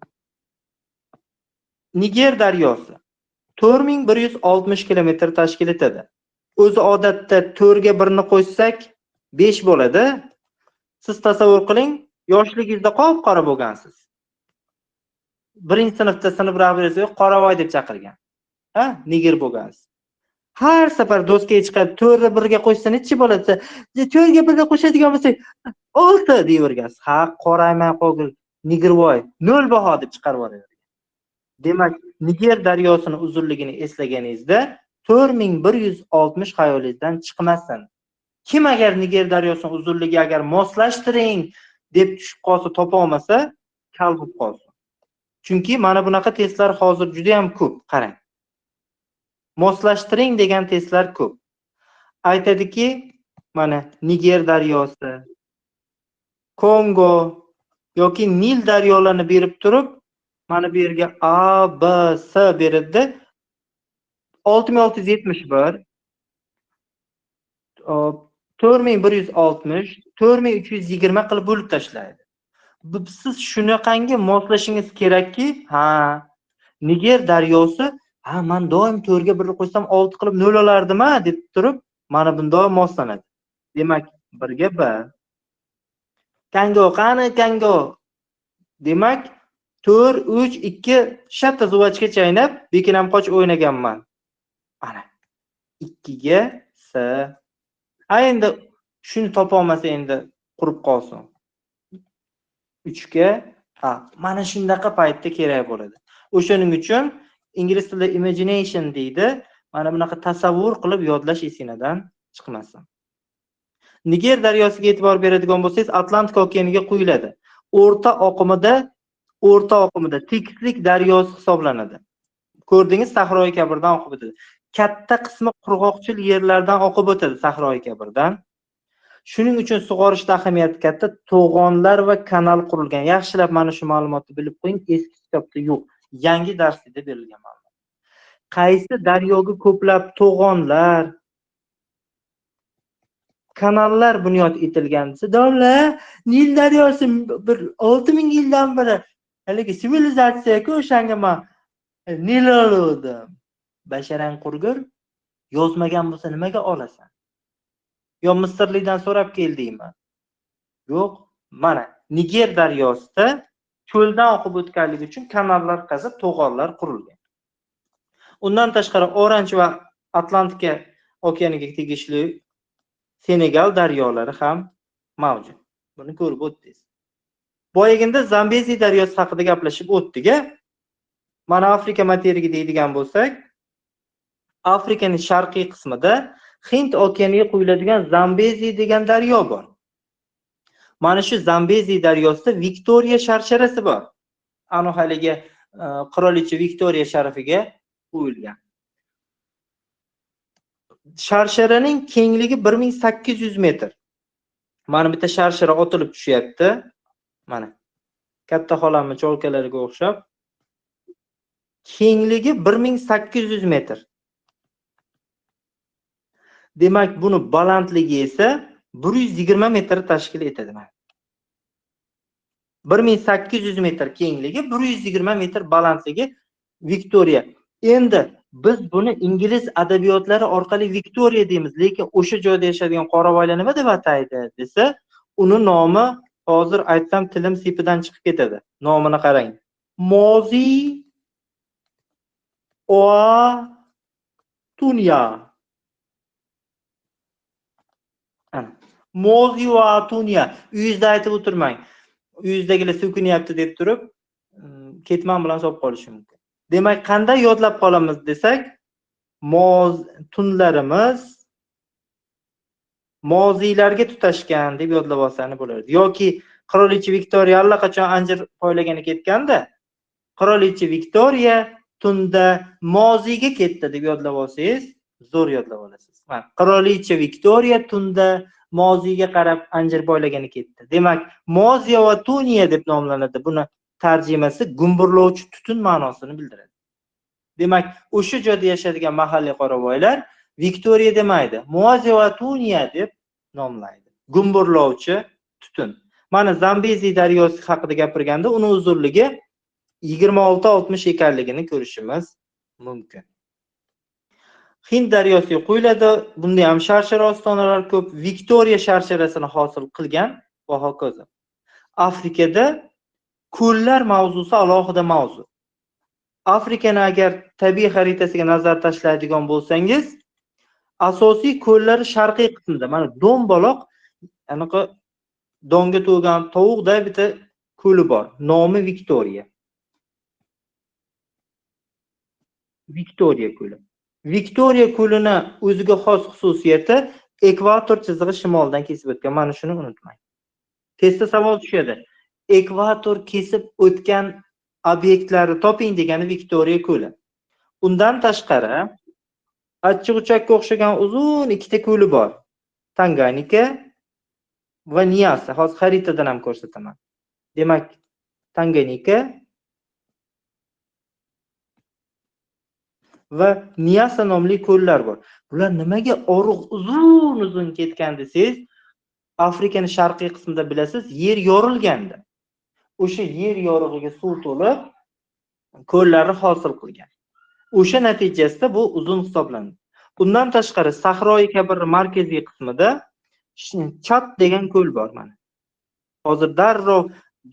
Speaker 1: Niger daryosi 4160 kilometr tashkil etadi. O'zi odatda 4 ga 1 ni qo'shsak 5 bo'ladi. Siz tasavvur qiling, yoshligingizda qop-qora bo'lgansiz. 1-sinfda sinf rahbari Qoravoy deb chaqirgan. Ha, Niger bo'lgansiz. Har safar doskaga chiqib 4 ga 1 ga qo'shsa nechi bo'ladi? 4 ga 1 ga qo'shadigan bo'lsak 6 deyavergansiz. Ha, qoraymay qolgil. Nigervoy 0 baho deb chiqarib yuboradi. Demak, Niger daryosining uzunligini eslaganingizda 4160 xayolingizdan chiqmasin. Kim agar Niger daryosining uzunligi agar moslashtiring deb tushib qolsa, topa olmasa, kal bo'lib qolsin. Chunki mana bunaqa testlar hozir juda ham ko'p, qarang. Moslashtiring degan testlar ko'p. Aytadiki, mana Niger daryosi, Kongo yoki Nil daryolarini berib turib, mana bu yerga A, B, S beradi. 6671 4160 4320 qilib bo'lib tashlaydi. Siz shunaqangi moslashingiz kerakki, ha, Niger daryosi, ha, men doim 4 ga 1 qo'ysam 6 qilib 0 olardim-a deb turib, mana bunday moslanadi. Demak, 1 ga 1. Kongo qani Kongo? Demak, 4 3 2 shatta zuvachga chaynab, bekinam qoch o'ynaganman. Ana. 2 ga S. Ha, endi shuni topa olmasa endi qurib qolsin. 3 ga ha, mana shundaqa paytda kerak bo'ladi. O'shaning uchun ingliz tilida imagination deydi. Mana bunaqa tasavvur qilib yodlash esingizdan chiqmasin. Niger daryosiga e'tibor beradigan bo'lsangiz, Atlantik okeaniga quyiladi. O'rta oqimida tekislik daryosi hisoblanadi. Ko'rdingiz, Sahroyi Kabirdan oqib o'tadi. Katta qismi qurg'oqchil yerlardan oqib o'tadi Sahroyi Kabirdan. Shuning uchun sug'orishda ahamiyati katta, to'g'onlar va kanal qurilgan. Yaxshilab mana shu ma'lumotni bilib qo'ying, eski kitobda yo'q. Yangi darsda berilgan ma'lumot. Qaysi daryoga ko'plab to'g'onlar, kanallar bunyod etilgan desa, domla, Nil daryosi bir 6000 yildan beri haligi sivilizatsiya-ku, o'shanga men Nil oldim. Basharang qurgur, yozmagan bo'lsa nimaga olasan? Yo Misrlikdan so'rab keldingmi? Yo'q, mana Niger daryosida cho'ldan oqib o'tganligi uchun kanallar qazib, to'g'onlar qurilgan. Undan tashqari Orange va Atlantika okeaniga tegishli Senegal daryolari ham mavjud. Buni ko'rib o'tdingiz. Boyaginda Zambezi daryosi haqida gaplashib o'tdik-a. Mana Afrika materigi deydigan bo'lsak, Afrikaning sharqiy qismida Hind okeaniga quyiladigan Zambezi degan daryo bor. Mana shu Zambezi daryosida Viktoriya sharsharasi bor. Ana haligi qirolicha Viktoriya sharafiga quyilgan. Sharsharaning kengligi 1800 metr. Mana bitta sharshara otilib tushyapti. Mana katta xolamni cho'lkalariga o'xshab. Kengligi 1800 metr. Demak, buni balandligi esa 120 metr tashkil etadi. 1800 metr kengligi, 120 metr balandligi Viktoriya. Endi biz buni ingliz adabiyotlari orqali Viktoriya deymiz, lekin o'sha joyda yashaydigan qoravoylar nima deb ataydi desa, uni nomi hozir aytsam tilim sepidan chiqib ketadi. Nomini qarang. Mozi oa Tunya. Mozi oa Tunya. Uyingizda aytib o'tirmang. Uyingizdagilar so'kinyapti deb turib, ketmon bilan solib qolishi mumkin. Demak, qanday yodlab qolamiz desak, tunlarimiz moziylarga tutashgan deb yodlab olsani bo'lardi. Yoki qirolicha Viktoriya allaqachon anjir poylagani ketganda, qirolicha Viktoriya tunda moziyga ketdi deb yodlab olsangiz, Zo'r yodlab olasiz. Mana qirolicha Viktoriya tunda moziga qarab anjir boylagani ketdi. Demak, Moziya va Tuniya deb nomlanadi. Buni tarjimasi gumburlovchi tutun ma'nosini bildiradi. Demak, o'sha joyda yashaydigan mahalliy qoravoylar Viktoriya demaydi, Moziya va Tuniya deb nomlaydi. Gumburlovchi tutun. Mana Zambezi daryosi haqida gapirganda, uni uzunligi 26-60 ekanligini ko'rishimiz mumkin. Hind daryosiga quyiladi. Bunda ham sharshara ostonalar ko'p. Viktoriya sharsharasini hosil qilgan va hokazo. Afrikada ko'llar mavzusi alohida mavzu. Afrikani agar tabiiy xaritasiga nazar tashlaydigan bo'lsangiz, asosiy ko'llari sharqiy qismida. Mana do'mbaloq, anaqa donga to'lgan tovuqday bitta ko'li bor. Nomi Viktoriya. Viktoriya ko'li. Viktoriya ko'lini o'ziga xos xususiyati ekvator chizig'i shimoldan kesib o'tgan. Mana shuni unutmang. Testda savol tushadi. Ekvator kesib o'tgan obyektlarni toping degani Viktoriya ko'li. Undan tashqari achchiq-uchakka o'xshagan uzun ikkita ko'li bor. Tanganika va Nyasa. Hozir xaritadan ham ko'rsataman. Demak, Tanganika va Nyasa nomli ko'llar bor. Bular nimaga oriq uzun ketgan desangiz, Afrikaning sharqiy qismida bilasiz, yer yorilganda. O'sha yer yorug'iga suv to'lib, ko'llarni hosil qilgan. O'sha natijasida bu uzun hisoblanadi. Bundan tashqari Sahroi Kabir markaziy qismida Chat degan ko'l bor mana. Hozir darrov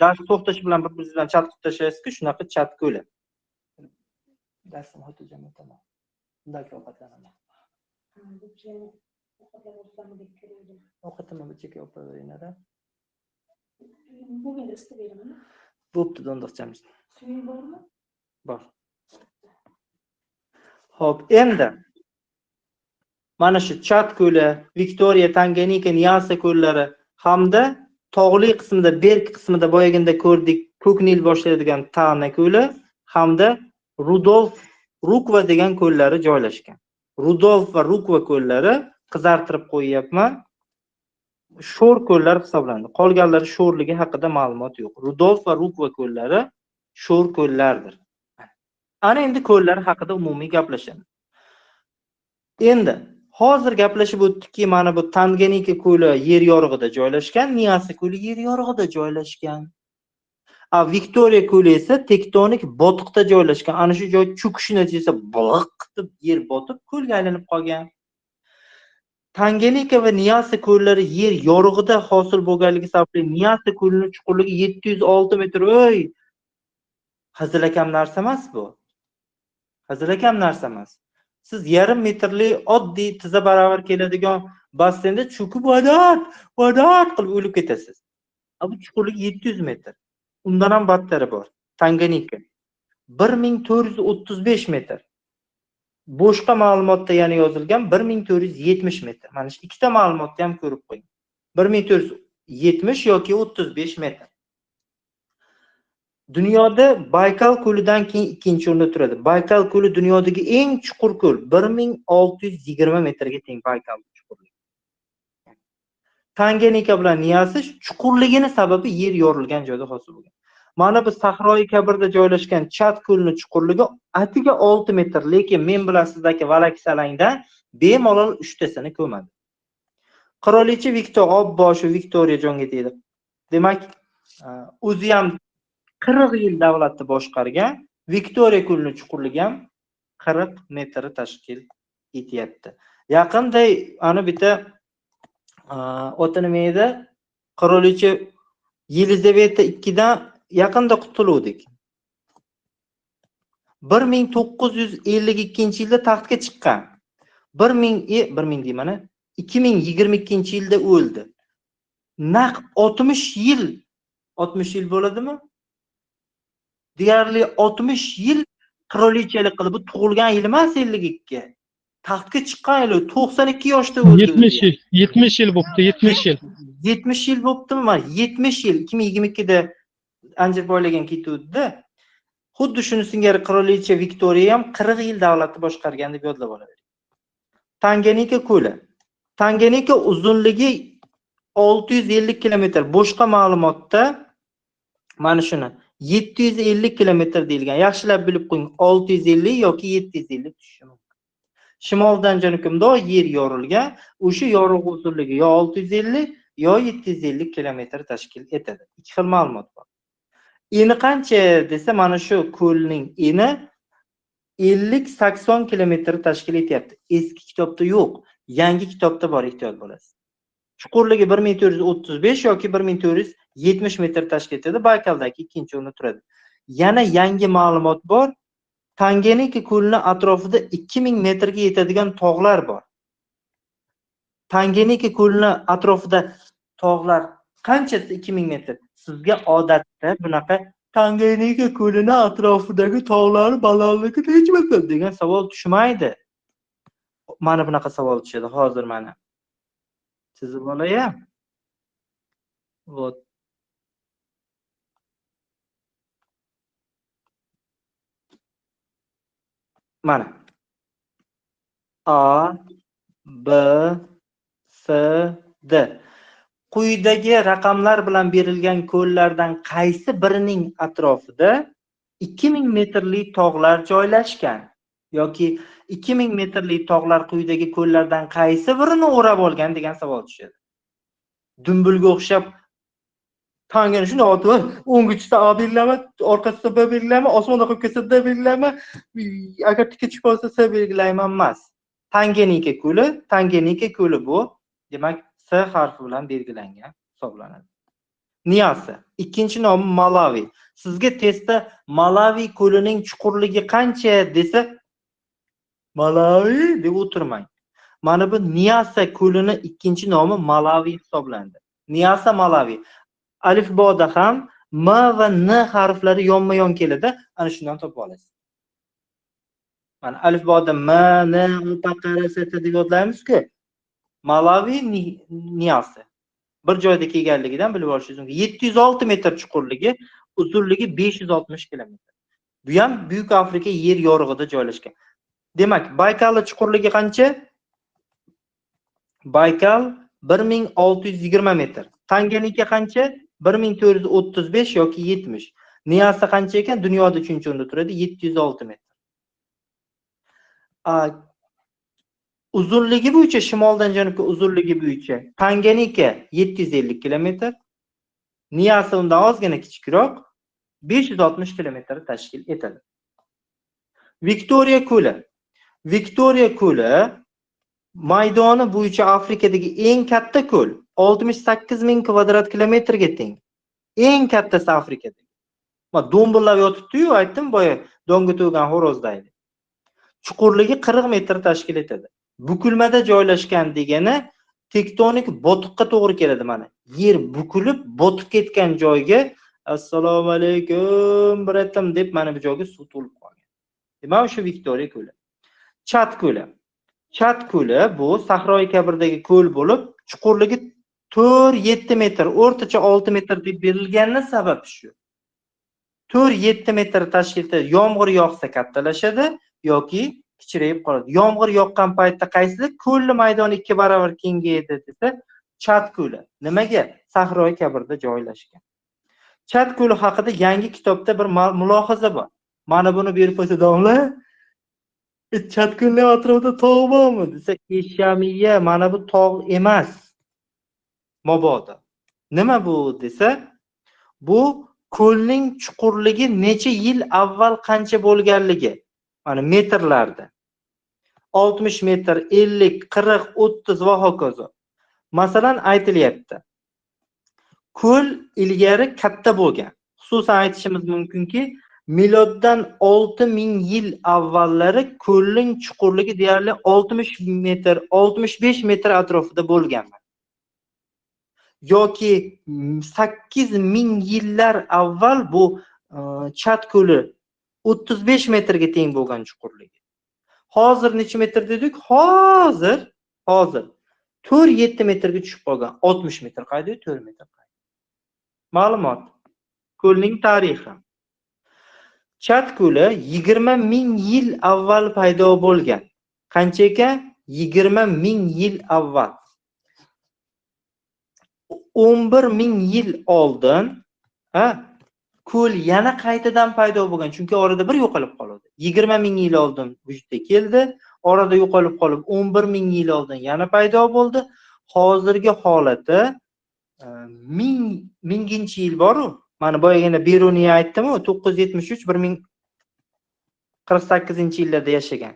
Speaker 1: dars to'xtash bilan bir-biringizdan chat qilib tashlaysiz-ku, shunaqa Chat ko'li. Darsim xotirjam o'taman. Undagi ovqatlanaman. Ovqatimni bichak o'paveringlar.
Speaker 4: Bugün de istedim.
Speaker 1: Bo'pti, do'ndiqchamiz.
Speaker 4: Suyu bormi?
Speaker 1: Bor. Xo'p, endi mana shu Chat ko'li, Viktoriya, Tanganika, Nyasa ko'llari hamda tog'li qismida, berk qismida boyaginda ko'rdik, Ko'k Nil boshlaydigan Tana ko'li hamda Rudolf, Rukva degan ko'llari joylashgan. Rudolf va Rukva ko'llari qizartirib qo'yyapman. Sho'r ko'llar hisoblanadi. Qolganlari sho'rligi haqida ma'lumot yo'q. Rudolf va Rukva ko'llari sho'r ko'llardir. Ana endi ko'llar haqida umumiy gaplashamiz. Endi hozir gaplashib o'tdikki, mana bu Tanganika ko'li yer yorug'ida joylashgan, Nyasa ko'li yer yorug'ida joylashgan. Viktoriya ko'li esa tektonik botiqda joylashgan. Ana shu joy cho'kishi natijasida biliq deb yer botib ko'lga aylanib qolgan. Tanganika va Nyasa ko'llari yer yorug'ida hosil bo'lganligi sababli Nyasa ko'lining chuqurligi 706 metr. O'y! Hazilakam narsa emas bu. Hazilakam narsa emas. Siz yarim metrli oddiy tiza baravar keladigan bassenda cho'kib vadat qilib o'lib ketasiz. Bu chuqurligi 700 metr. Undan ham battari bor. Tanganika 1435 metr. Boshqa ma'lumotda yana yozilgan 1470 metr. Mana shu ikkita ma'lumotni ham ko'rib qo'ying. 1470 yoki 35 metr. Dunyoda Baykal ko'lidan keyin ikkinchi o'rinda turadi. Baykal ko'li dunyodagi eng chuqur ko'l, 1620 metrga teng Baykal chuqurligi. Tanganika bilan Nyasa chuqurligini sababi yer yorilgan joyda hosil bo'lgan. Mana bu Sahroi Kabirda joylashgan Chat ko'lining chuqurligi atiga 6 metr, lekin men bilan sizdagi valaksalangdan bemalol 3 tasini ko'madi. Qirolicha Obboshi Viktoriya jonga tegdi. Demak, o'zi ham 40 yil davlatni boshqargan. Viktoriya ko'lining chuqurligi ham 40 metr tashkil etyapti. Yaqinda ana bitta ota nima edi? Qirolicha Yelizaveta 2 dan yaqinda qutuluvdik. 1952-yilda taxtga chiqqan. 2022-yilda o'ldi. Naq 60 yil bo'ladimi? Deyarli 60 yil qirolichalik qilib, bu tug'ilgan yil emas 52. Taxtga chiqqan yili 92 yoshda o'ldi.
Speaker 5: 70 yil bo'pti, 70 yil.
Speaker 1: 70 yil bo'ptimi? 70 yil 2022 da anjir boylagan ketuvdi. Xuddi shuni singari qirolicha Viktoriya ham 40 yil davlatni boshqargan deb yodlab olavering. Tanganika ko'li. Tanganika uzunligi 650 kilometr. Boshqa ma'lumotda mana shuni 750 kilometr deyilgan. Yaxshilab bilib qo'ying. 650 yoki 750 tushishi mumkin. Shimoldan janubga bundoq yer yorilgan. O'sha yorug' uzunligi yo 650 yo 750 kilometr tashkil etadi. Ikki xil ma'lumot bor. Eni qancha desa, mana shu ko'lning eni 50-80 kilometr tashkil etyapti. Eski kitobda yo'q, yangi kitobda bor, ehtiyot bo'lasiz. Chuqurligi 1435 yoki 1470 metr tashkil etadi. Baykaldagi ikkinchi o'rinda turadi. Yana yangi ma'lumot bor. Tanganika ko'lining atrofida 2000 metrga yetadigan tog'lar bor. Tanganika ko'lining atrofida tog'lar qanchasi 2000 metr? Sizga odatda bunaqa Tanganika ko'lining atrofidagi tog'lar balandligi necha metr degan savol tushmaydi. Mana bunaqa savol tushadi hozir mana. Sizni bolayam. Вот. Mana. A, B, S, D. Quyidagi raqamlar bilan berilgan ko'llardan qaysi birining atrofida 2000 metrli tog'lar joylashgan? Yoki 2000 metrli tog'lar quyidagi ko'llardan qaysi birini o'rab olgan degan savol tushadi. Dumbulga o'xshab tangani shuni otib, o'nggichda A belgilama, orqasida B belgilama, osmonda qo'yib kelsa D belgilama, agar tikka tushib qolsa S belgilayman emas. Tanganika ko'li bu, demak S harfi bilan belgilangan hisoblanadi. Niyasi. Ikkinchi nomi Malavi. Sizga testda Malavi ko'lining chuqurligi qancha desa, Malavi deb o'tirmang. Mana bu Niyasa ko'lining ikkinchi nomi Malavi hisoblandi. Niyasa Malavi. Alifboda ham M va N harflari yonma-yon keladi. Ana shundan topib olasiz. Mana alifboda M, N, P, S, T deb yodlaymiz-ku. Malavi Niyasi. Bir joyda kelganligidan bilib olishingiz mumkin. 706 metr chuqurligi, uzunligi 560 kilometr. Bu ham Buyuk Afrika yer yorug'ida joylashgan. Demak, Baykalning chuqurligi qancha? Baykal 1620 metr. Tanganika qancha? 1435 yoki 70. Niyasa qancha ekan? Dunyoda 3-o'rinda turadi, 706 metr. Uzunligi bo'yicha, shimoldan janubga uzunligi bo'yicha Tanganika 750 kilometr, Niyasa undan ozgina kichikroq 560 kilometr tashkil etadi. Viktoriya ko'li. Viktoriya ko'li maydoni bo'yicha Afrikadagi eng katta ko'l, 68,000 kvadrat kilometrga teng. Eng kattasi Afrikada. Ma do'mbillab yotibdi-yu, aytdim boya, donga to'g'an xo'rozdaydi. Chuqurligi 40 metr tashkil etadi. Bukilmada joylashgan degani tektonik botiqqa to'g'ri keladi mana. Yer bukilib, botib ketgan joyga assalomu alaykum bratim deb mana bu joyga suv to'lib qolgan. Demak, o'sha Viktoriya ko'li. Chat ko'li. Chat ko'li bu Sahroy Kabirdagi ko'l bo'lib, chuqurligi 4-7 metr, o'rtacha 6 metr deb berilganning sababi shu. 4-7 metr tashkil etadi. Yomg'ir yog'sa kattalashadi yoki kichrayib qoladi. Yomg'ir yoqqan paytda qaysi ko'lli maydoni 2 barobar kengayadi desa, Chat ko'li. Nimaga? Sahroy Kabirda joylashgan. Chat ko'li haqida yangi kitobda bir mulohaza bor. Mana buni berib qo'ysa domla, Chat ko'lning atrofida tog' bormi desa, Eshamiya, mana bu tog' emas. Mabodo. Nima bu desa, bu ko'lning chuqurligi necha yil avval qancha bo'lganligi. Mana metrlarda. 60 metr, 50, 40, 30 va hokazo. Masalan, aytilyapti. Ko'l ilgari katta bo'lgan. Xususan aytishimiz mumkinki, miloddan 6000 yil avvallari ko'lning chuqurligi deyarli 60 metr, 65 metr atrofida bo'lgan. Yoki 8000 yillar avval bu Chat ko'li 35 metrga teng bo'lgan chuqurligi. Hozir necha metr dedik? Hozir 4-7 metrga tushib qolgan. 60 metr qaydi, 4 metr qaydi. Ma'lumot. Ko'lning tarixi. Chat ko'li 20 ming yil avval paydo bo'lgan. Qancha ekan? 20.000 yil avval. 11.000 yil oldin, ha, ko'l yana qaytadan paydo bo'lgan, chunki orada bir yo'qolib qoldi. 20.000 yil oldin vujudga keldi, orada yo'qolib qolib 11.000 yil oldin yana paydo bo'ldi. Hozirgi holati minginchi yil bor-u. Mana boyagina Beruniy aytdim-ku, 973-1048-yillarda yashagan.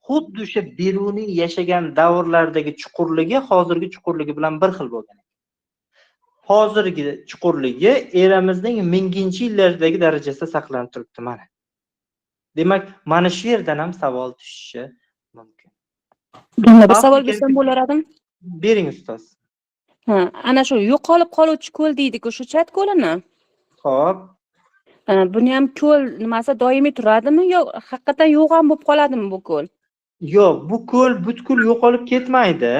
Speaker 1: Xuddi o'sha Beruniy yashagan davrlardagi chuqurligi hozirgi chuqurligi bilan bir xil bo'lgan. Hozirgi chuqurligi eramizning 1000-yillardagi darajasida saqlanib turibdi mana. Demak, mana shu yerdan ham savol tushishi mumkin.
Speaker 4: Bunda bir savol bersam bo'laradimi?
Speaker 1: Bering ustoz.
Speaker 4: Ha, ana shu yo'qolib qoluvchi ko'l deydi-ku, shu Chat ko'lini.
Speaker 1: Xo'p,
Speaker 4: Buni ham ko'l nimasi doimiy turadimi yo haqiqatan yo'q ham bo'lib qoladimi bu ko'l?
Speaker 1: yo'q, bu ko'l butkul yo'qolib ketmaydi.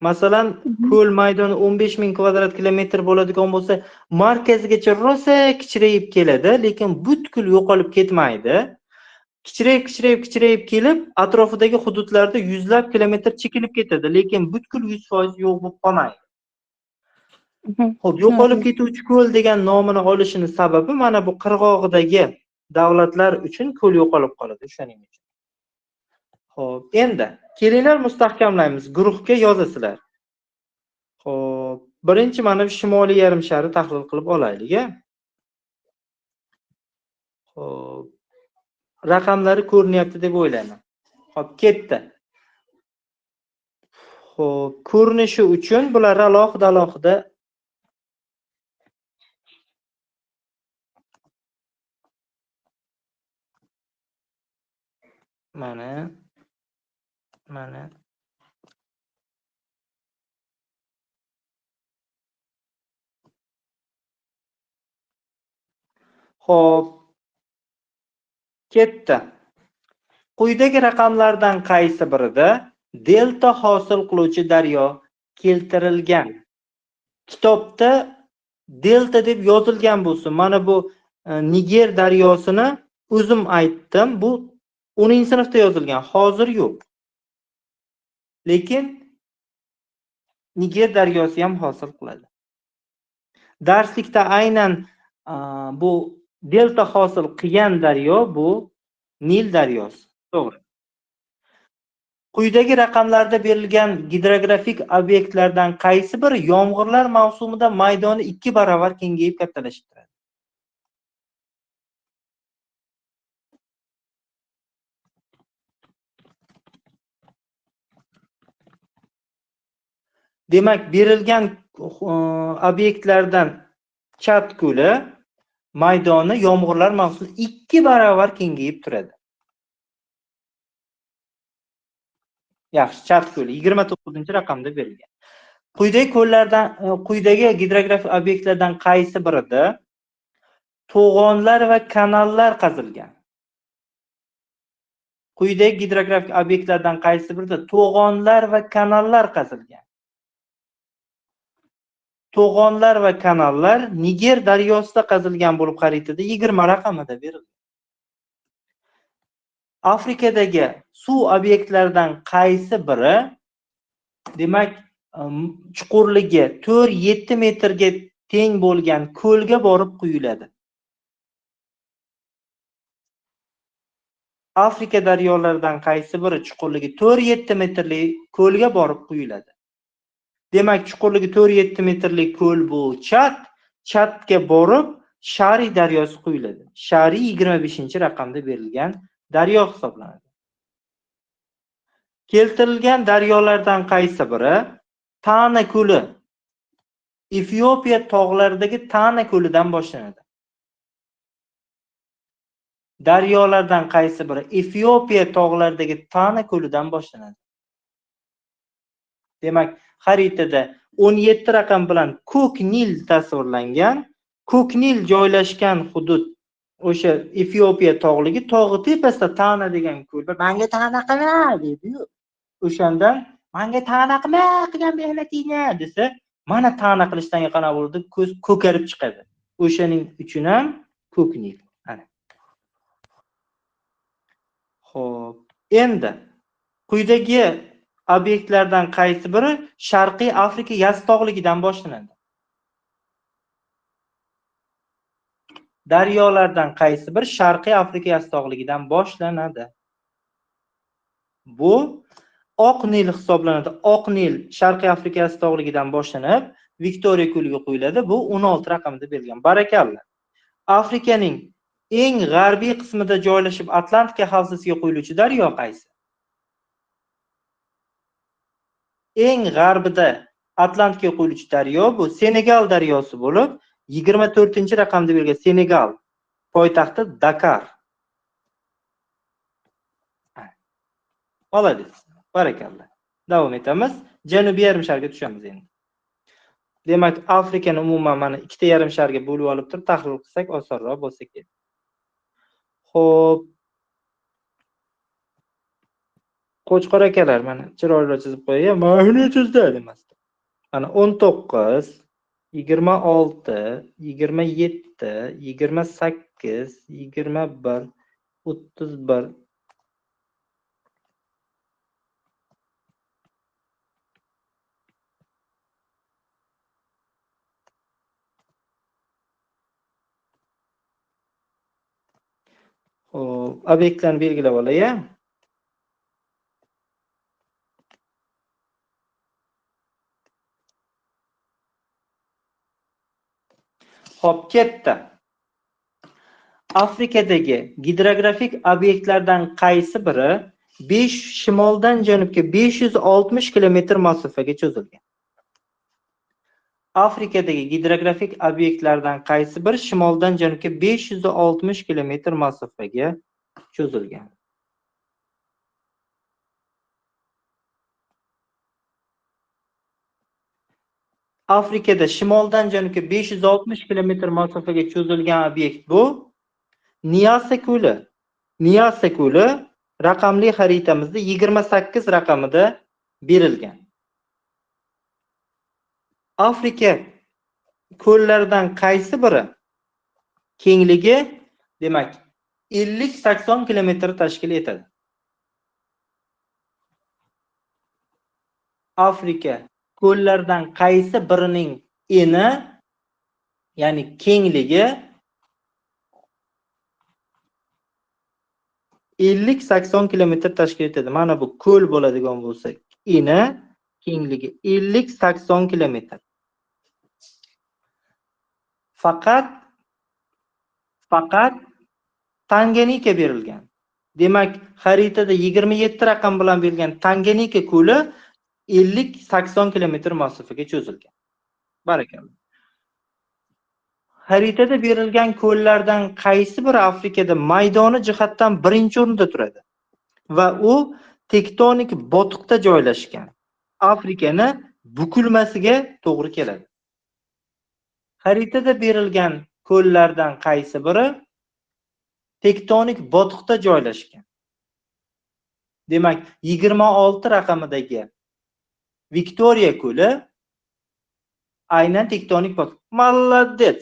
Speaker 1: Masalan, ko'l maydoni 15.000 kvadrat kilometr bo'ladigan bo'lsa, markazigacha rosa kichrayib keladi, lekin butkul yo'qolib ketmaydi. Kichrayib kelib, atrofidagi hududlarda yuzlab kilometr chekilib ketadi, lekin butkul 100% yo'q bo'lib qolmaydi. Xo'p, yo'qolib ketuvchi ko'l degan nomini olishini sababi mana bu qirg'og'idagi davlatlar uchun ko'l yo'qolib qoladi shuning uchun. Xo'p, endi kelinglar mustahkamlaymiz, guruhga yozasizlar. Xo'p, birinchi mana bu Shimoliy yarim sharni tahlil qilib olaylik. Xo'p, raqamlari ko'rinyapti deb o'ylayman. Xo'p, ketdi. Xo'p, ko'rinishi uchun bular alohida mana Xo'p, ketdi. Quyidagi raqamlardan qaysi birida delta hosil qiluvchi daryo keltirilgan? Kitobda delta deb yozilgan bo'lsin. Mana bu Niger daryosini o'zim aytdim. Bu 10-sinfda yozilgan, hozir yo'q. Lekin Niger daryosi ham hosil qiladi. Darslikda aynan bu delta hosil qilgan daryo bu Nil daryosi. To'g'ri. Quyidagi raqamlarda berilgan gidrografik obyektlardan qaysi biri yomg'irlar mavsumida maydoni 2 barobar kengayib kattalashib turadi? Demak, berilgan obyektlardan Chat ko'li maydoni yomg'irlar mavsumida 2 barobar kengayib turadi. Yaxshi, Chat ko'li 29-raqamda berilgan. Quyidagi gidrografik obyektlardan qaysi birida to'g'onlar va kanallar qazilgan? Quyidagi gidrografik obyektlardan qaysi birida to'g'onlar va kanallar qazilgan? To'g'onlar va kanallar Niger daryosida qazilgan bo'lib xaritada 20 raqamida berilgan. Afrikadagi suv obyektlaridan qaysi biri, demak, chuqurligi 4-7 metrga teng bo'lgan ko'lga borib quyiladi? Afrika daryolaridan qaysi biri chuqurligi 4-7 metrli ko'lga borib quyiladi? Demak, chuqurligi 4-7 metrlik ko'l bu Chatga borib Shari daryosi quyiladi. Shari 25-raqamda berilgan daryo hisoblanadi. Keltirilgan daryolardan qaysi biri Tana ko'li Efiopiya tog'laridagi Tana ko'lidan boshlanadi? Daryolardan qaysi biri Efiopiya tog'laridagi Tana ko'lidan boshlanadi? Demak, xaritada 17 raqam bilan Ko'k Nil tasvirlangan. Ko'k Nil joylashgan hudud o'sha Efiopiya tog'ligi, tog'i tepasida Tana degan ko'l. Menga Tana qilma dedi-yu. O'shandan menga Tana qilma qilgan mehnatingni desa, mana Tana qilishdan qana bo'ldi, ko'z ko'karib chiqadi. O'shaning uchun ham Ko'k Nil. Ana. Xo'p, endi quyidagi obyektlardan qaysi biri Sharqiy Afrika yasitog'ligidan boshlanadi? Daryolardan qaysi biri Sharqiy Afrika yasitog'ligidan boshlanadi? Bu Oq Nil hisoblanadi. Oq Nil Sharqiy Afrika yasitog'ligidan boshlanib, Viktoriya ko'liga quyiladi. Bu 16 raqamda berilgan. Barakalla. Afrikaning eng g'arbiy qismida joylashib Atlantika havzasiga quyiluvchi daryo qaysi? Eng g'arbida Atlantikaga quyiluvchi daryo bu Senegal daryosi bo'lib, 24-raqamda berilgan. Senegal poytaxti Dakar. Oladiz. Barakalla. Davom etamiz. Janubiy yarim sharga tushamiz endi. Demak, Afrikani umuman mana ikkita yarim sharga bo'lib olib turib tahlil qilsak osonroq bo'lsa kerak. Xo'p. Qo'chqor akalar mana chiroyli chizib qo'yay. Mana shuni chizdi demasdi. Mana 19, 26, 27, 28, 21, 31. Xo'p, obyektlarni belgilab olay. Xo'p, ketdi. Afrikadagi gidrografik obyektlardan qaysi biri shimoldan janubga 560 kilometr masofaga cho'zilgan? Afrikadagi gidrografik obyektlardan qaysi biri shimoldan janubga 560 kilometr masofaga cho'zilgan? Afrikada shimoldan janubga 560 kilometr masofaga cho'zilgan obyekt bu Niyasa ko'li. Niyasa ko'li raqamli xaritamizda 28 raqamida berilgan. Afrika ko'llaridan qaysi biri kengligi, demak, 50-80 kilometr tashkil etadi? Afrika ko'llaridan qaysi birining eni, ya'ni kengligi 50-80 kilometr tashkil etadi. Mana bu ko'l bo'ladigan bo'lsa, eni kengligi 50-80 kilometr. Faqat Tanganika berilgan. Demak, xaritada 27 raqam bilan berilgan Tanganika ko'li 50-80 kilometr masofaga cho'zilgan. Barakalloh. Xaritada berilgan ko'llardan qaysi biri Afrikada maydoni jihatdan birinchi o'rinda turadi va u tektonik botiqda joylashgan? Afrikani bukilmasiga to'g'ri keladi. Xaritada berilgan ko'llardan qaysi biri tektonik botiqda joylashgan? Demak, 26 raqamidagi Viktoriya ko'li aynan tektonik botiq. Молодец.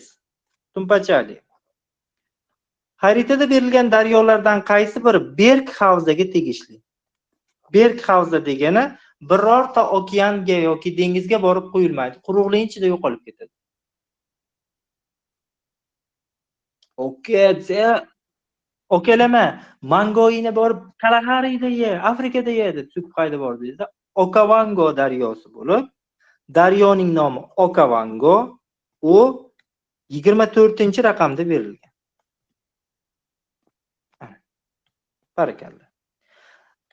Speaker 1: Tumpachali. Xaritada berilgan daryolardan qaysi biri Berg havzaga tegishli? Berg havza degani birorta okeanga yoki dengizga borib quyilmaydi. Quruqlik ichida yo'qolib ketadi. Okelama, mangoyini borib Kalahari'da ye, Afrikada ye deb sukib qayda bordi desa, Okavango daryosi bo'lib, daryoning nomi Okavango, u 24-raqamda berilgan. Barakalla.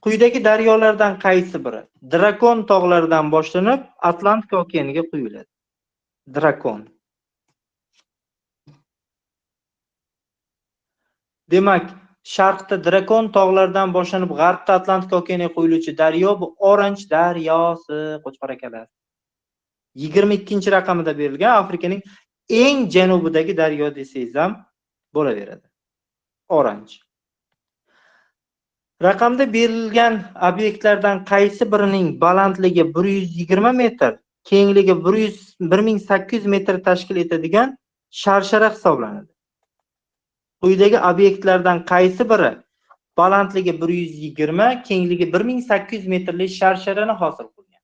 Speaker 1: Quyidagi daryolardan qaysi biri Drakon tog'laridan boshlanib Atlantika okeaniga quyiladi? Drakon. Demak, sharqda Drakon tog'laridan boshlanib g'arbda Atlantika okeaniga quyiluvchi daryo bu Oranj daryosi, qo'chqor akalar. 22-raqamida berilgan, Afrikaning eng janubidagi daryo desangiz ham bo'laveradi. Oranj. Raqamda berilgan obyektlardan qaysi birining balandligi 120 metr, kengligi 1800 metr tashkil etadigan sharshara hisoblanadi? Quyidagi obyektlardan qaysi biri balandligi 120, kengligi 1800 metrlik sharsharani hosil qilgan.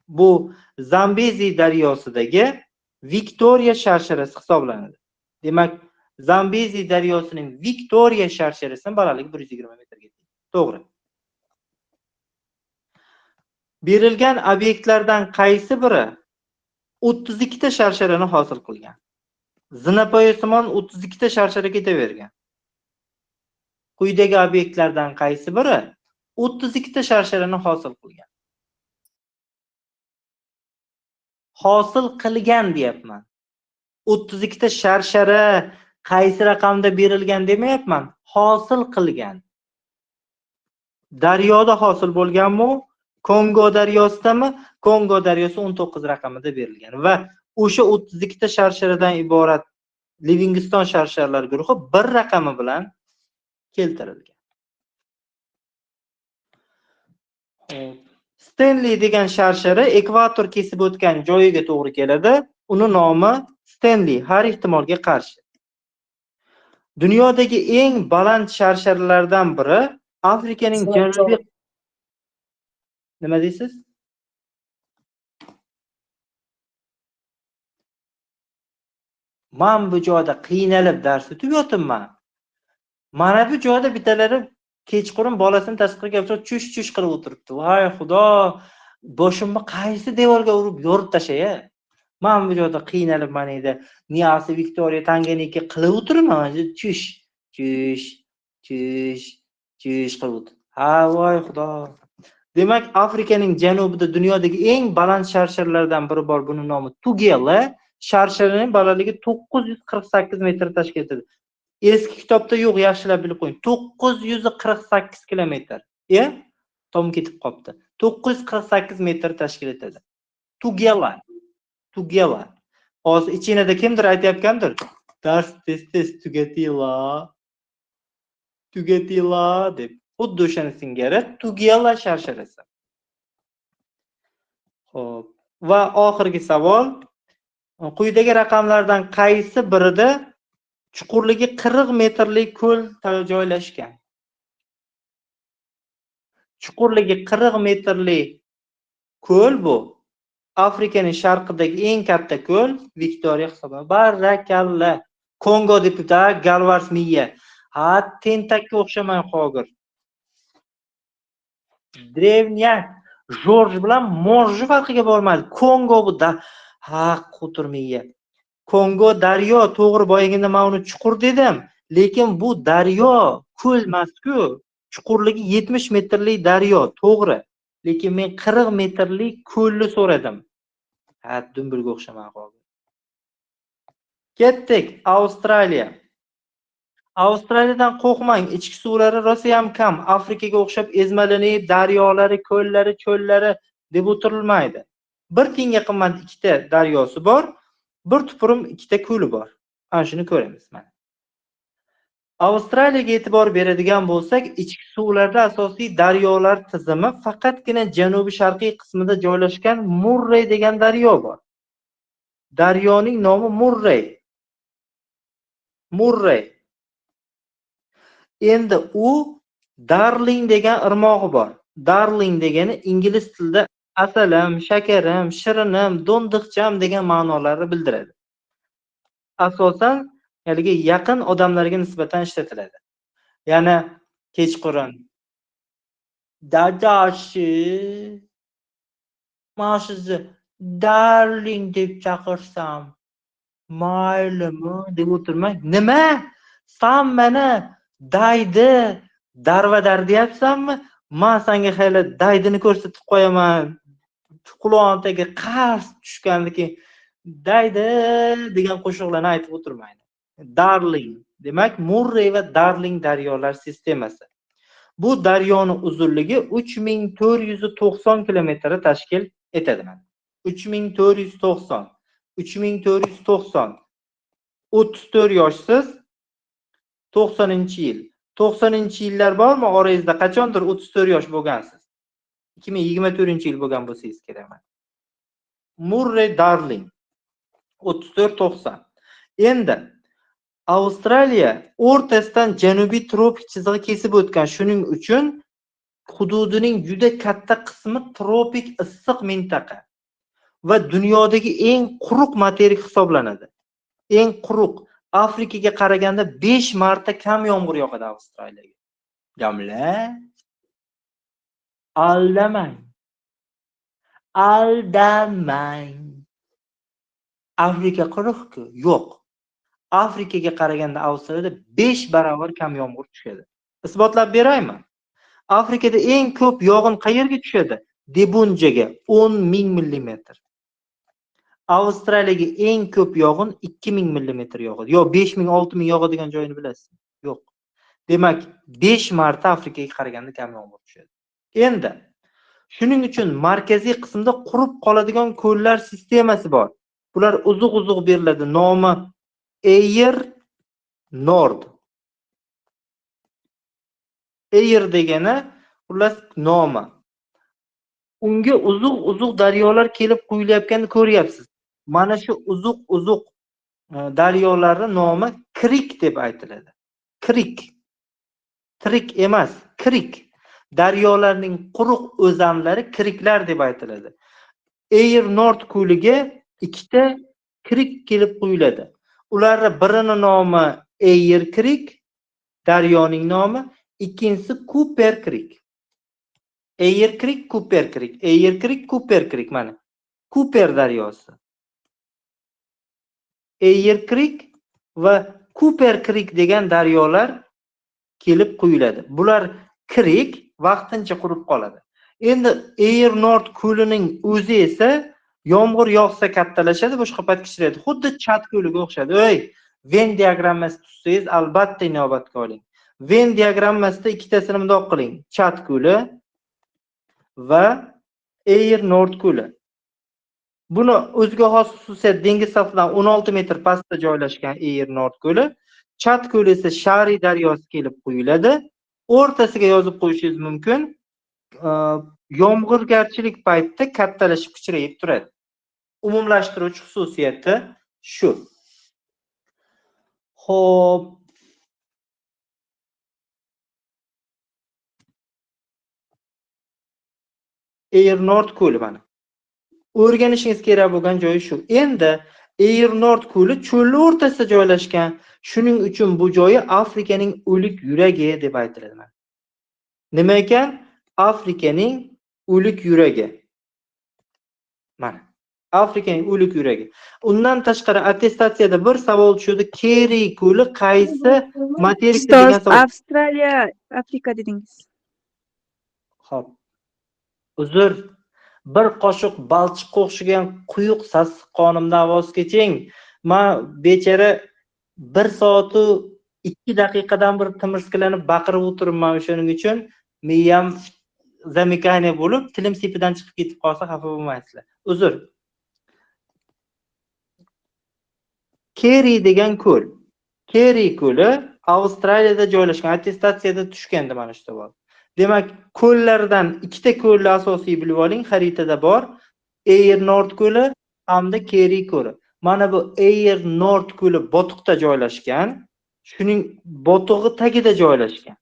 Speaker 1: Bu Zambezi daryosidagi Victoria sharsharasi hisoblanadi. Demak, Zambezi daryosining Victoria sharsharasining balandligi 120 metrga teng. To'g'ri. Berilgan obyektlardan qaysi biri 32 ta sharsharani hosil qilgan? Zinapoyasimon 32 ta sharshara ketavergan. Quyidagi obyektlardan qaysi biri 32 ta sharsharani hosil qilgan? Hosil qilgan deyapman. 32 ta sharshara qaysi raqamda berilgan demayapman. Hosil qilgan. Daryoda hosil bo'lganmi? Kongo daryosidami? Kongo daryosi 19 raqamida berilgan va o'sha 32 ta sharsharadan iborat Livingston sharsharlar guruhi bir raqami bilan keltirilgan. Stanley degan sharshara ekvator kesib o'tgan joyiga to'g'ri keladi. Uni nomi Stanley har ehtimolga qarshi. Dunyodagi eng baland sharsharlardan biri Afrikaning janubiy Nima deysiz? Men bu joyda qiynalib dars o'tib yotibman. Mana bu joyda bitalari kechqurun bolasini tashqariga olib chush qilib o'tiribdi. Voy xudo, boshimni qaysi devorga urib yorib tashay-a? Men bu joyda qiynalib mana edi. Niyasi Victoria Tanganyika qilib o'tiribman. Chush qilib o'tir. Ha, voy xudo. Demak, Afrikaning janubida dunyodagi eng baland sharsharlardan biri bor. Buning nomi Tugela. Sharsharaning balandligi 948 metr tashkil etadi. Eski kitobda yo'q, yaxshilab bilib qo'ying. 948 kilometr. Tom ketib qopti. 948 metr tashkil etadi. Tugela. Hozir ichinada kimdir aytayotgandir. Dars tez tugatila deb. Xuddi o'shani singari Tugela sharsharasi. Xo'p, va oxirgi savol. Quyidagi raqamlardan qaysi birida chuqurligi 40 metrlik ko'l joylashgan? Chuqurligi 40 metrlik ko'l bu Afrikaning sharqidagi eng katta ko'l Victoria hisoblanadi. Barakalla. Kongo deputa Galvars miya. Ha, tentakka o'xshamay hozir. Drevnya Jorj bilan Morj farqiga bormadi. Kongo bu da qo'tirmiya. Kongo daryo, to'g'ri, boyagina men uni chuqur dedim, lekin bu daryo ko'l emas-ku. Chuqurligi 70 metrlik daryo, to'g'ri. Lekin men 40 metrlik ko'lni so'radim. Ha, dumbilga o'xshamay qoldi. Ketdik, Avstraliya. Avstraliyadan qo'rqmang, ichki suvlari rosa ham kam. Afrikaga o'xshab ezmalanib, daryolari, ko'llari, cho'llari deb o'tirilmaydi. Bir tiyinga qimmat ikkita daryosi bor, bir tupurum ikkita ko'li bor. Ana shuni ko'ramiz mana. Avstraliyaga e'tibor beradigan bo'lsak, ichki suvlarda asosiy daryolar tizimi faqatgina janubi-sharqiy qismida joylashgan Murray degan daryo bor. Daryoning nomi Murray. Endi u Darling degan irmog'i bor. Darling degani ingliz tilida asalim, shakarim, shirinim, do'ndiqcham degan ma'nolarni bildiradi. Asosan haligi yaqin odamlarga nisbatan ishlatiladi. Yana kechqurun dadashi mana sizni darling deb chaqirsam maylimi deb o'tirmang. Nima? Sen meni daydi darvadar deyapsanmi? Men senga hali daydini ko'rsatib qo'yaman. Qulog'im tagiga qars tushganligi daydi degan qo'shiqlarni aytib o'tirmaydi. Darling. Demak, Murray va Darling daryolar sistemasi. Bu daryoning uzunligi 3490 kilometr tashkil etadi. 3490. 34 yoshsiz 90-yil. 90-yillar bormi orangizda? Qachondir 34 yosh bo'lgansiz. 2024-yil bo'lgan bo'lsangiz kerak. Murray Darling 34-90. Endi Avstraliya o'rtasidan janubiy tropik chizig'i kesib o'tgan. Shuning uchun hududining juda katta qismi tropik issiq mintaqa va dunyodagi eng quruq materik hisoblanadi. Eng quruq. Afrikaga qaraganda 5 marta kam yomg'ir yog'adi Avstraliyaga. Jamla. Aldamang. Aldamang. Afrika quruq-ku? Yo'q. Afrikaga qaraganda Avstraliyada 5 barobar kam yomg'ir tushadi. Isbotlab beraymi? Afrikada eng ko'p yog'in qayerga tushadi? Devonjaga 10,000 millimetr. Avstraliyaga eng ko'p yog'in 2,000 millimetr yog'adi. Yo 5,000, 6,000 yog'adigan joyini bilasizmi? Yo'q. Demak, 5 marta Afrikaga qaraganda kam yomg'ir tushadi. Endi shuning uchun markaziy qismda qurib qoladigan ko'llar sistemasi bor. Bular uzuq-uzuq beriladi. Nomi Eyr Nord. Eyr degani xullas nomi. Unga uzuq-uzuq daryolar kelib quyilayotganini ko'ryapsiz. Mana shu uzuq-uzuq daryolarning nomi Krik deb aytiladi. Krik. Trik emas, Krik. Daryolarning quruq o'zamlari kriklar deb aytiladi. Eyr Nord ko'liga ikkita krik kelib quyiladi. Ularning birining nomi Eyr Krik, daryoning nomi, ikkinchisi Cooper Krik. Eyr Krik, Cooper Krik, Eyr Krik, Cooper Krik mana. Cooper daryosi. Eyr Krik va Cooper Krik degan daryolar kelib quyiladi. Bular krik vaqtincha qurib qoladi. Endi Eyr Nord ko'lining o'zi esa yomg'ir yog'sa kattalashadi, boshqa payt kichiradi. Xuddi Chat ko'liga o'xshadi. Venn diagrammasini tuzsangiz albatta inobatga oling. Venn diagrammasida ikkitasini bundoq qiling. Chat ko'li va Eyr Nord ko'li. Buni o'ziga xos xususiyat dengiz sathidan 16 metr pastda joylashgan Eyr Nord ko'li. Chat ko'li esa Shari daryosi kelib quyiladi. O'rtasiga yozib qo'yishingiz mumkin. Yomg'irgarchilik paytida kattalashib kichrayib turadi. Umumlashtiruvchi xususiyati shu. Xo'p. Eyr Nord ko'li mana. O'rganishingiz kerak bo'lgan joyi shu. Endi Eyr Nord ko'li cho'llar o'rtasida joylashgan. Shuning uchun bu joyi Afrikaning o'lik yuragi deb aytiladi. Nima ekan? Afrikaning o'lik yuragi. Mana. Afrikaning o'lik yuragi. Undan tashqari attestatsiyada bir savol tushdi. Keri ko'li qaysi materikda degan savol.
Speaker 4: Avstraliya, Afrika dedingiz.
Speaker 1: Xo'p. Uzr. Bir qoshiq balchiqqa o'xshagan quyuq sassiq qonimdan voz keching. Men bechara 1 soat 2 daqiqadan bir timirskilanib baqirib o'tiribman, o'shaning uchun miyam zamikaniya bo'lib, tilim sepidan chiqib ketib qolsa xafa bo'lmaysizlar. Uzr. Keri degan ko'l. Keri ko'li Avstraliyada joylashgan, attestatsiyada tushganda mana shu savol. Demak, ko'llardan ikkita ko'lni asosiy bilib oling, xaritada bor. Eyr Nord ko'li hamda Keri ko'li. Mana bu Eyr Nord ko'li botiqda joylashgan, shuning botig'i tagida joylashgan.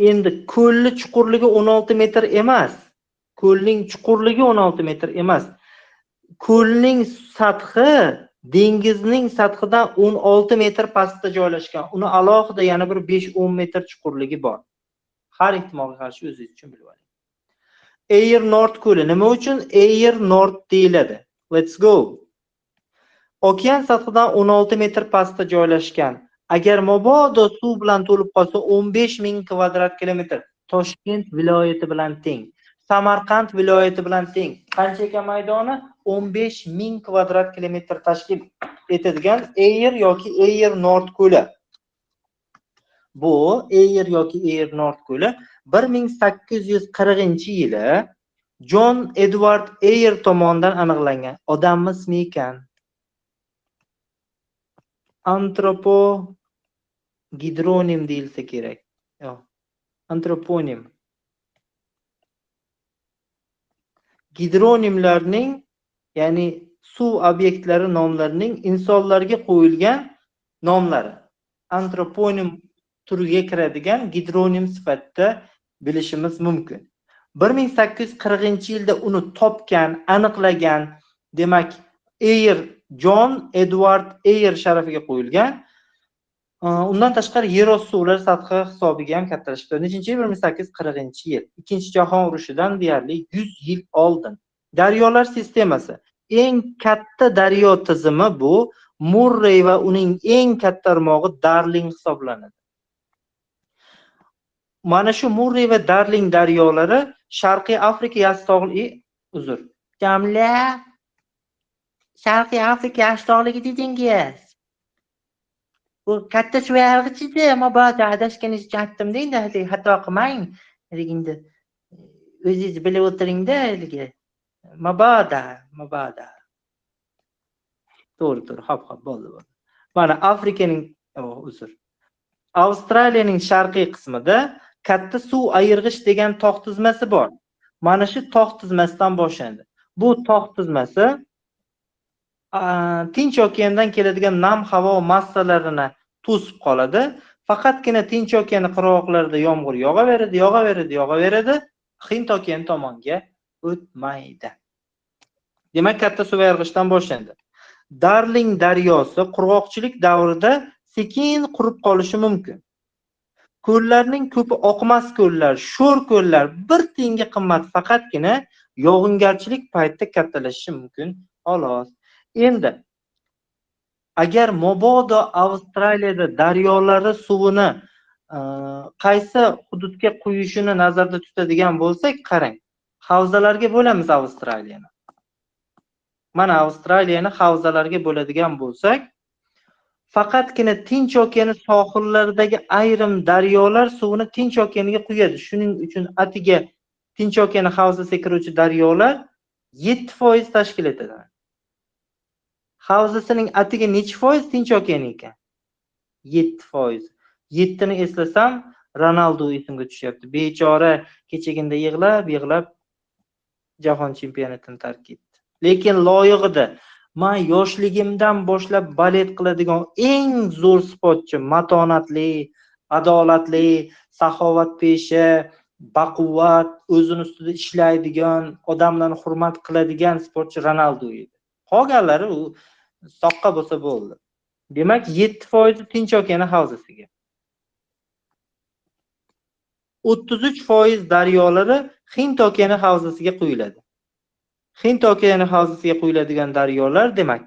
Speaker 1: Endi ko'lning chuqurligi 16 metr emas. Ko'lning chuqurligi 16 metr emas. Ko'lning sathi dengizning sathidan 16 metr pastda joylashgan. Uni alohida yana bir 5-10 metr chuqurligi bor. Har ehtimolga qarshi o'zingiz uchun bilib oling. Eyr Nord ko'li nima uchun Eyr Nord deyiladi? Let's go. Okean sathidan 16 metr pastda joylashgan. Agar mabodo suv bilan to'lib qolsa 15,000 kvadrat kilometr. Toshkent viloyati bilan teng. Samarqand viloyati bilan teng. Qancha ekan maydoni? 15,000 kvadrat kilometr tashkil etadigan Eyr yoki Eyr Nord ko'li. Bu Eyr yoki Eyr Nord ko'li 1840-yili John Edward Eyr tomonidan aniqlangan. Odammi ismi ekan. Antropogidronim deyilsa kerak. Yo'q. Antroponim. Gidronimlarning, ya'ni suv obyektlari nomlarining insonlarga qo'yilgan nomlari antroponim turiga kiradigan gidronim sifatida bilishimiz mumkin. 1840-yilda uni topgan, aniqlagan, demak, John Edward Ayer sharafiga qo'yilgan. Undan tashqari yerosti suvlari sathi hisobiga ham kattalashib, nechinchi yil? 1840-yil. Ikkinchi jahon urushidan deyarli 100 yil oldin. Daryolar sistemasi. Eng katta daryo tizimi bu Murray va uning eng katta tarmog'i Darling hisoblanadi. Mana shu Murray va Darling daryolari Sharqiy Afrika yastoqli, Jamla Sharqiy Afrika yastoqligi dedingiz. Bu katta suvarg'ich edi, mabodo adashganingizni aytdim-da, endi xato qilmang. Endi o'zingiz bilib o'tiring-da, mabodo. To'g'ri, hop, bo'ldi. Mana Afrikaning, Avstraliyaning sharqiy qismida katta suv ayirg'ich degan tog' tizmasi bor. Mana shu tog' tizmasidan boshlanadi. Bu tog' tizmasi Tinch okeandan keladigan nam havo massalarini to'sib qoladi. Faqatgina Tinch okeani qirg'oqlarida yomg'ir yog'averadi, Hind okeani tomonga o'tmaydi. Demak, katta suv ayirg'ichdan boshlanadi. Darling daryosi qurg'oqchilik davrida sekin qurib qolishi mumkin. Ko'llarning ko'pi oqmas ko'llar, sho'r ko'llar bir tiyinga qimmat, faqatgina yog'ingarchilik paytida kattalashishi mumkin, xolos. Endi agar mabodo Avstraliyada daryolari suvini qaysi hududga quyishini nazarda tutadigan bo'lsak, qarang, havzalarga bo'lamiz Avstraliyani. Mana Avstraliyani havzalarga bo'ladigan bo'lsak, faqatgina Tinch okeani sohillaridagi ayrim daryolar suvini Tinch okeaniga quyadi. Shuning uchun atiga Tinch okeani havzasiga kiruvchi daryolar 7% tashkil etadi. Havzasining atiga necha foiz Tinch okeani ekan? 7%. 7 ni eslasam, Ronaldo esimga tushyapti. Bechora kechaginda yig'lab jahon chempionatini tark etdi. Lekin loyig'ida. Men yoshligimdan boshlab balet qiladigan eng zo'r sportchi, matonatli, adolatli, saxovatpesha, baquvvat, o'zini ustida ishlaydigan, odamlarni hurmat qiladigan sportchi Ronaldo edi. Qolganlari u soqqa bo'lsa bo'ldi. Demak, 7% Tinch okeani havzasiga. 33% daryolari Hind okeani havzasiga quyiladi. Hind okeani havzasiga quyiladigan daryolar, demak,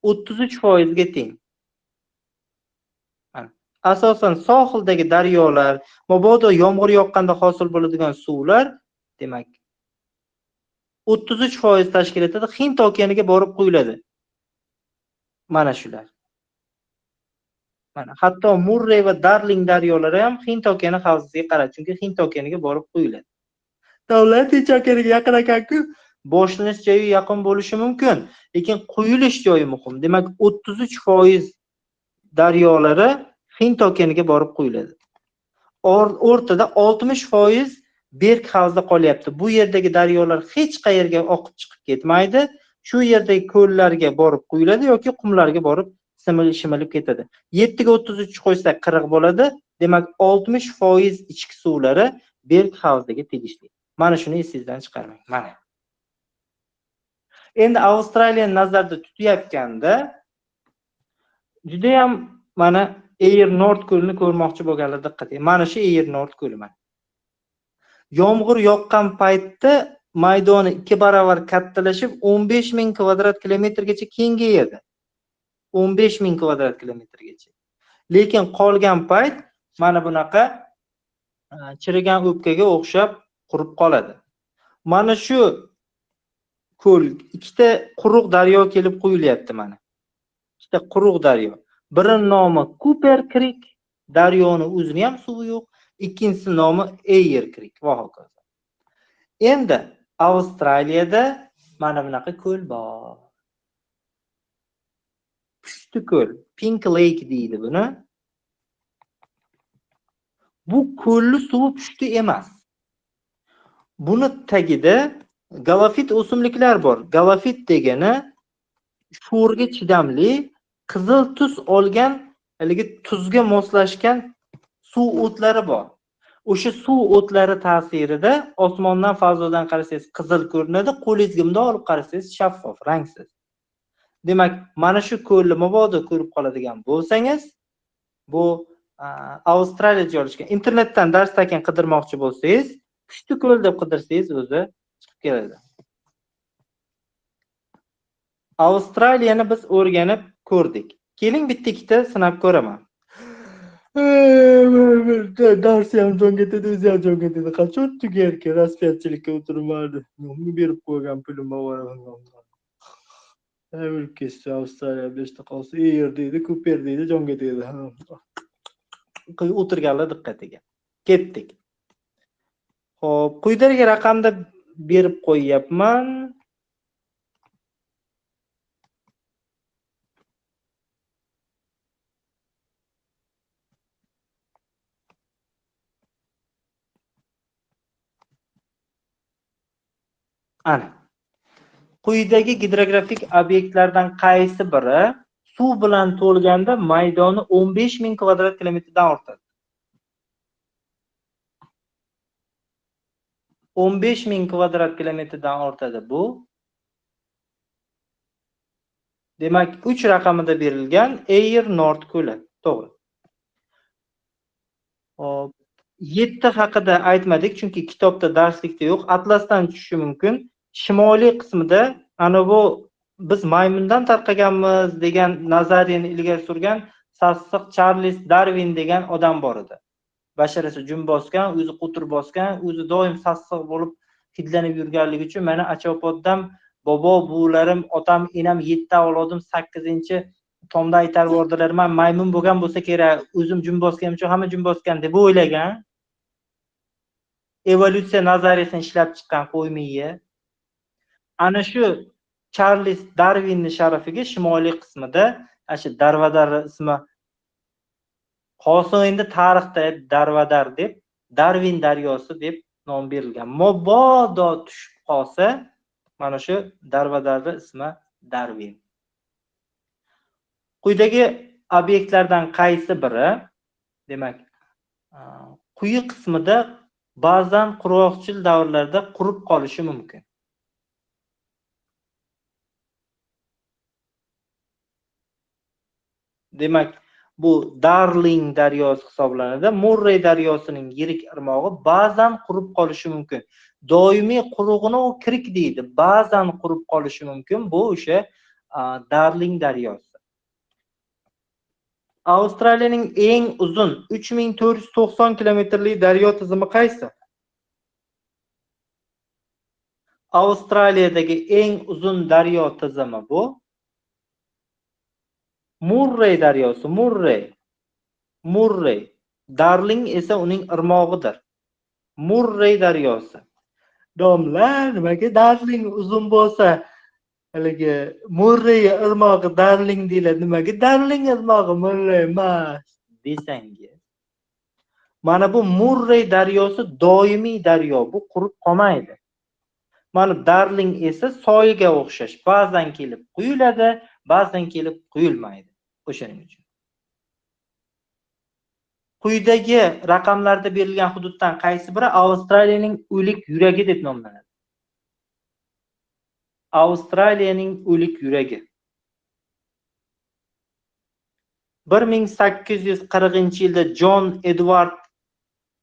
Speaker 1: 33% ga teng. Asosan sohildagi daryolar, mabodo yomg'ir yoqqanda hosil bo'ladigan suvlar, demak, 33% tashkil etadi, Hind okeaniga borib quyiladi. Mana shular. Mana hatto Murray va Darling daryolari ham Hind okeani havzasiga qarab, chunki Hind okeaniga borib quyiladi. Davlat Tinch okeaniga yaqin ekan-ku, boshlanish joyi yaqin bo'lishi mumkin, lekin quyilish joyi muhim. Demak, 33% daryolari Hind okeaniga borib quyiladi. O'rtada 60% berk havzada qolyapti. Bu yerdagi daryolar hech qayerga oqib chiqib ketmaydi. Shu yerdagi ko'llarga borib quyiladi yoki qumlarga borib shimilib ketadi. 7 ga 33 qo'ysak 40 bo'ladi. Demak, 60% ichki suvlari berk havzaga tegishli. Mana shuni esingizdan chiqarmang. Mana. Endi Avstraliyani nazarda tutayotganda juda ham mana Ayer Nord ko'lini ko'rmoqchi bo'lganlar diqqating. Mana shu Ayer Nord ko'li mana. Yomg'ir yoqqan paytda maydoni 2 barobar kattalashib 15,000 kvadrat kilometrgacha kengayadi. 15,000 kvadrat kilometrgacha. Lekin qolgan payt mana bunaqa chirigan o'pkaga o'xshab qurib qoladi. Mana shu ko'l, ikkita quruq daryo kelib quyilyapti mana. Ikkita quruq daryo. Birining nomi Cooper Creek, daryoni o'zini ham suvi yo'q. Ikkinchisi nomi Ayer Creek va hokazo. Endi Avstraliyada mana bunaqa ko'l bor. Pushti ko'l, Pink Lake deydi buni. Bu ko'lli suvi pushti emas. Buni tagida galafit o'simliklar bor. Galafit degani sho'rga chidamli, qizil tus olgan, haligi tuzga moslashgan suv o'tlari bor. O'sha suv o'tlari ta'sirida osmondan fazodan qarasangiz qizil ko'rinadi, qo'lingizga bundoq olib qarasangiz shaffof, rangsiz. Demak, mana shu ko'lni mabodo ko'rib qoladigan bo'lsangiz, bu Avstraliyada joylashgan. Internetdan dars takan qidirmoqchi bo'lsangiz, Pushti ko'l deb qidirsangiz o'zi chiqib keladi. Avstraliyani biz o'rganib ko'rdik. Keling bitta-ikkita sinab ko'raman. Dars ham jon ketadi, o'zi ham jon ketadi. Qachon tugarkan raspiyatchilikka o'tirmadi. Nima berib qo'ygan pulim bor. O'lib ketsa Avstraliya beshta qolsa, yer deydi, ko'p yer deydi, jon ketadi. O'tirganlar diqqatiga. Ketdik. Xo'p, quyidagi raqamda berib qo'yapman. Ana. Quyidagi gidrografik obyektlardan qaysi biri suv bilan to'lganda maydoni 15,000 kvadrat kilometrdan ortadi? 15,000 kvadrat kilometrdan ortadi bu. Demak, 3 raqamida berilgan Eyre Nord ko'li. To'g'ri. Hop, 7 haqida aytmadik, chunki kitobda darslikda yo'q. Atlasdan tushishi mumkin. Shimoliy qismida ana bu biz maymundan tarqaganmiz degan nazariyani ilgari surgan sassiq Charles Darwin degan odam bor edi. Basharasi jun bosgan, o'zi qutur bosgan, o'zi doim sassiq bo'lib hidlanib yurganligi uchun mana achopoddam bobo, buvlarim, otam, enam 7 avlodim 8-tomda aytarib bordilar. Men maymun bo'lgan bo'lsa kerak, o'zim jun bosganim uchun hamma jun bosgan deb o'ylagan. Evolyutsiya nazariyasini ishlab chiqqan qo'ymiyi. Ana shu Charles Darwinning sharafiga shimoliy qismida shu Darvadar ismi qolsa endi tarixda Darvadar deb Darwin daryosi deb nom berilgan. Mabodo tushib qolsa mana shu Darvadarning ismi Darwin. Quyidagi obyektlardan qaysi biri, demak, quyi qismida ba'zan qurg'oqchil davrlarda qurib qolishi mumkin. Demak, bu Darling daryosi hisoblanadi. Murray daryosining yirik irmog'i ba'zan qurib qolishi mumkin. Doimiy qurug'ini u kirik deydi. Ba'zan qurib qolishi mumkin. Bu o'sha Darling daryosi. Avstraliyaning eng uzun 3490 kilometrli daryo tizimi qaysi? Avstraliyadagi eng uzun daryo tizimi bu Murray daryosi, Murray. Darling esa uning irmog'idir. Murray daryosi. Domlar, nimaga Darling uzun bo'lsa, haligi Murray irmog'i Darling deyiladi. Nimaga Darling irmog'i Murray emas desangiz. Mana bu Murray daryosi doimiy daryo, bu qurib qolmaydi. Mana Darling esa soyga o'xshash. Ba'zan kelib quyiladi, ba'zan kelib quyilmaydi. O'shaning uchun. Quyidagi raqamlarda berilgan hududdan qaysi biri Avstraliyaning o'lik yuragi deb nomlanadi? Avstraliyaning o'lik yuragi. 1840-yilda John Edward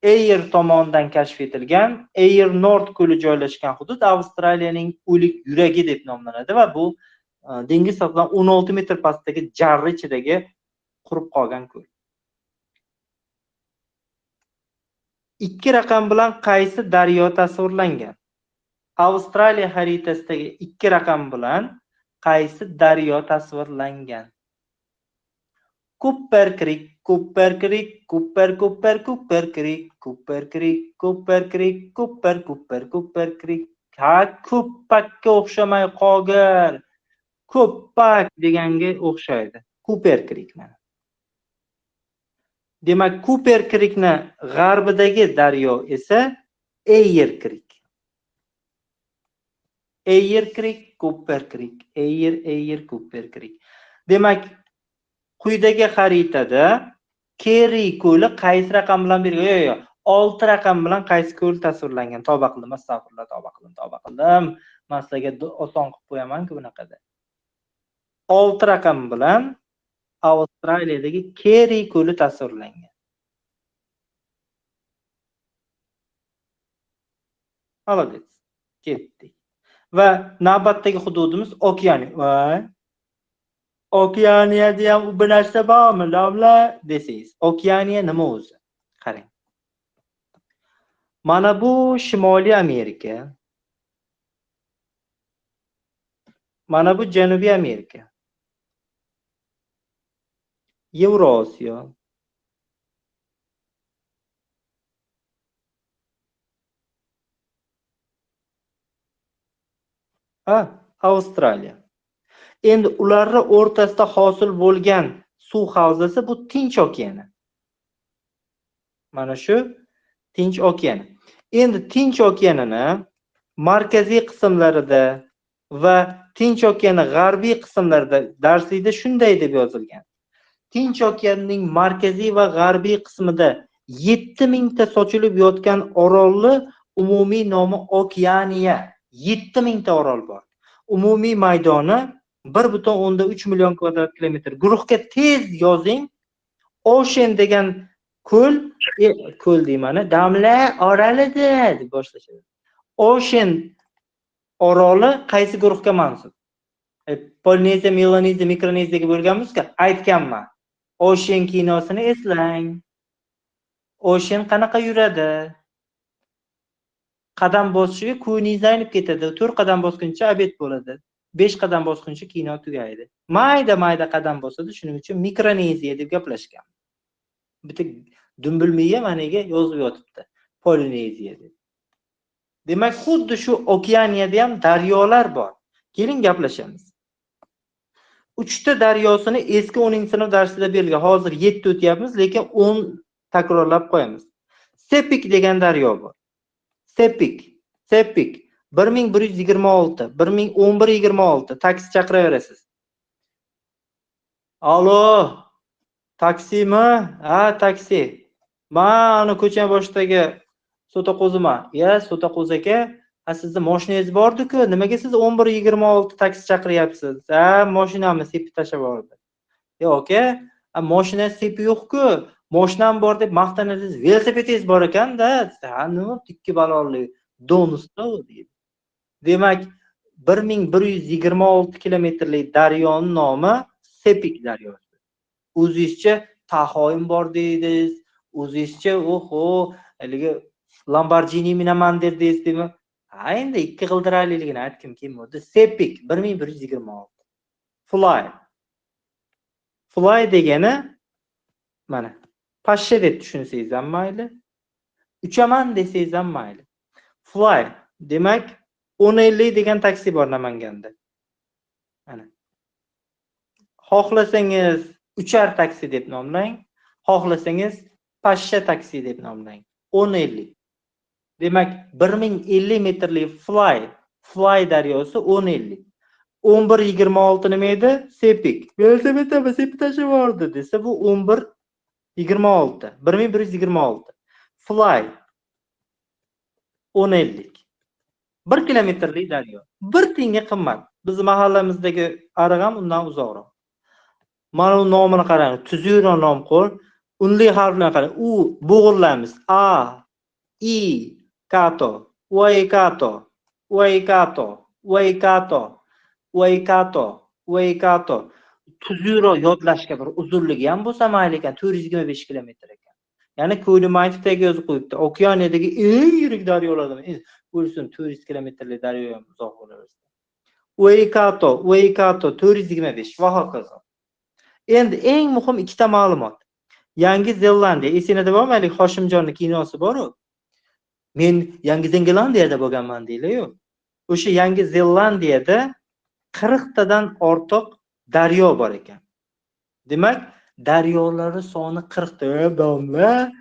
Speaker 1: Eyre tomonidan kashf etilgan Eyre Nord ko'li joylashgan hudud Avstraliyaning o'lik yuragi deb nomlanadi va bu dengiz sathidan 16 metr pastdagi jarri ichidagi qurib qolgan ko'l. Ikki raqam bilan qaysi daryo tasvirlangan? Avstraliya xaritasidagi ikki raqam bilan qaysi daryo tasvirlangan? Cooper Creek, Cooper Creek, Cooper Creek, Cooper Creek, Cooper Creek, Cooper Creek. Ha, ko'ppakka o'xshamay qolgan. Ko'ppak deganga o'xshaydi. Cooper Creek mana. Demak, Cooper Creekni g'arbidagi daryo esa Eyre Creek. Ayer Creek, Cooper Creek. Ayer, Cooper Creek. Demak, quyidagi xaritada Kerry ko'li qaysi raqam bilan belgilangan? Yo'q, 6 raqam bilan qaysi ko'l tasvirlangan? Tavba qildim, astag'firullah, tavba qildim. Men sizlarga oson qilib qo'yaman-ku bunaqada. 6 raqam bilan Avstraliyadagi Kerry ko'li tasvirlangan. Молодец. Ketdik. Va navbatdagi hududimiz Okeaniya. Okeaniyada ham bu narsa bormi, domla desangiz. Okeaniya nima o'zi? Qarang. Mana bu Shimoliy Amerika. Mana bu Janubiy Amerika. Yevrosiyo. Avstraliya. Endi ularning o'rtasida hosil bo'lgan suv havzasi bu Tinch okeani. Mana shu Tinch okeani. Endi Tinch okeanini markaziy qismlarida va Tinch okeani g'arbiy qismlarida darslikda shunday deb yozilgan. Tinch okeanining markaziy va g'arbiy qismida 7000 ta sochilib yotgan orolli umumiy nomi Okeaniya. 7000 ta orol bor. Umumiy maydoni 1.3 million kvadrat kilometr. Guruhga tez yozing. Ocean degan ko'l deymani, damla orolida deb boshlashadi. Ocean oroli qaysi guruhga mansub? Polineziya, Melaneziya, Mikroneziyaga bo'lganmiz-ku, aytganman. Ocean kinosini eslang. Ocean qanaqa yuradi? Qadam bosishiga ko'ningiz aynib ketadi. 4 qadam bosguncha obed bo'ladi. 5 qadam bosguncha kino tugaydi. Mayda qadam bosadi, shuning uchun Mikroneziya deb gaplashgan. Bitta dumbilmiya maniga yozib yotibdi. Polineziya deb. Demak, xuddi shu Okeaniyada ham daryolar bor. Keling gaplashamiz. 3 ta daryosini eski 10-sinf darsida berilgan. Hozir 7 o'tyapmiz, lekin 10 takrorlab qo'yamiz. Sepik degan daryo bor. Sepik 1126, 1126 taksi chaqiraverasiz. Alo, taksimi? Ha, taksi. Mana ko'cha boshidagi So'taqo'ziman. Ya, So'taqo'z aka, sizning mashinangiz bor-ku, nimaga siz 1126 taksi chaqiryapsiz? Ha, mashinamni sepib tashlab yubordi. Yo'q aka, mashina sepi yo'q-ku. Mashinam bor deb maqtanasiz, velosipedingiz bor ekan-da. Ha, nima tikki balonli donusda u deydi. Demak, 1126 kilometrlik daryoning nomi Sepik daryosi. O'zingizcha Tahoim bor deysiz, o'zingizcha haligi Lamborghini minaman derdingizmi? Ha, endi ikki g'ildiraliligini aytkim kelmadi. Sepik 1126. Fly degani mana pashsha deb tushunsangiz ham mayli. Uchaman desangiz ham mayli. Fly demak 1050 degan taksi bor Namanganda. Mana. Xohlasangiz uchar taksi deb nomlang, xohlasangiz pashsha taksi deb nomlang. 1050. Demak 1050 metrlik Fly daryosi 1050. 1126 nima edi? Sepik. Velosipedda sepib tashlab yubordi desa bu 1126. 1126. Fly 1050. 1 kilometrlik daryo. 1 tiyinga qimmat. Biz mahallamizdagi ariq ham undan uzoqroq. Mana u nomini qarang. Tuzukroq nom qo'l. Unli harflarni qarang. U bo'g'ilamiz. A, I, Kato, Waikato, Waikato, Waikato, Waikato, Waikato. Tuzukroq yodlashga bir uzunligi ham bo'lsa mayli ekan, 425 kilometr ekan. Ya'ni Ko'li-Mayfdagi yozib qo'yibdi. Okeaniyadagi eng yirik daryolardan o'lsin 400 kilometrlik daryo ham uzoq bo'laveradi. Waikato 425 va hokazo. Endi eng muhim ikkita ma'lumot. Yangi Zelandiya, esingizda bormi? Hoshimjonning kinosi bor-ku. Men Yangi Zelandiyada bo'lganman deylar-ku. O'sha Yangi Zelandiyada 40 tadan ortiq daryo bor ekan. Demak, daryolari soni 40 ta. Domla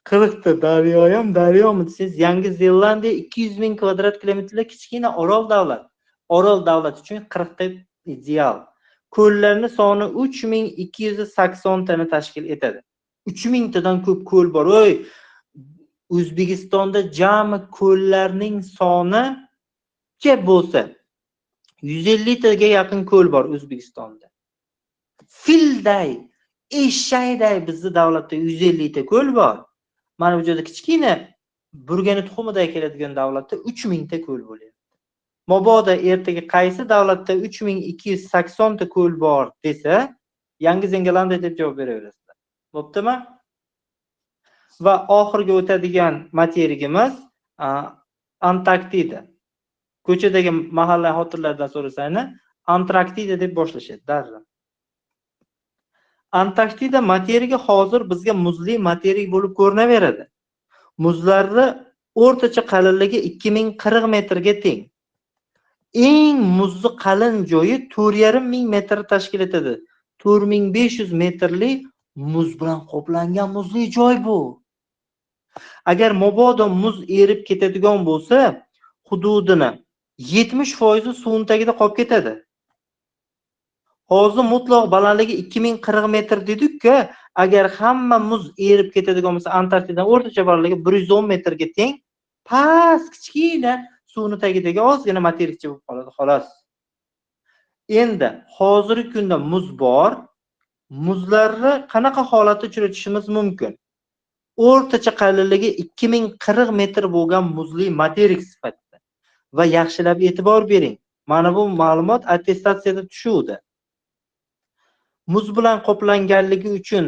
Speaker 1: 40 ta daryo ham daryomi desangiz, Yangi Zelandiya 200 ming kvadrat kilometrlik kichkina orol davlat. Orol davlati uchun 40 ta ideal. Ko'llarning soni 3280 tani tashkil etadi. 3000 tadan ko'p ko'l bor. Oy, O'zbekistonda jami ko'llarning soni che bo'lsa 150 taga yaqin ko'l bor O'zbekistonda. Filday, eshakday bizning davlatda 150 ta ko'l bor. Mana bu yerda kichkina burgani tuxumiday keladigan davlatda 3000 ta ko'l bo'lyapti. Mabodo ertaga qaysi davlatda 3280 ta ko'l bor desa, Yangi Zelandiya deb javob beraverasizlar. Bo'ptimi? Va oxirgi o'tadigan materikimiz Antarktida. Ko'chadagi mahalla xotinlardan so'rasanglar, Antarktida deb boshlashadi darrov. Antarktida materigi hozir bizga muzli materik bo'lib ko'rinaveradi. Muzlarni o'rtacha qalinligi 2040 metrga teng. Eng muzli qalin joyi 4,5 metr tashkil etadi. 4500 metrli muz bilan qoplangan muzli joy bu. Agar mabodo muz erib ketadigan bo'lsa, hududini 70% suv tagida qolib ketadi. Hozir mutlaq balandligi 2040 metr dedik-ku, agar hamma muz erib ketadigan bo'lsa, Antarktida o'rtacha balandligi 110 metrga teng, past kichkina suvni tagidagi ozgina materikcha bo'lib qoladi, xolos. Endi hozirgi kunda muz bor. Muzlarni qanaqa holatda uchratishimiz mumkin? O'rtacha qalinligi 2040 metr bo'lgan muzli materik sifatida. Va yaxshilab e'tibor bering. Mana bu ma'lumot attestatsiyada tushuvdi. Muz bilan qoplanganligi uchun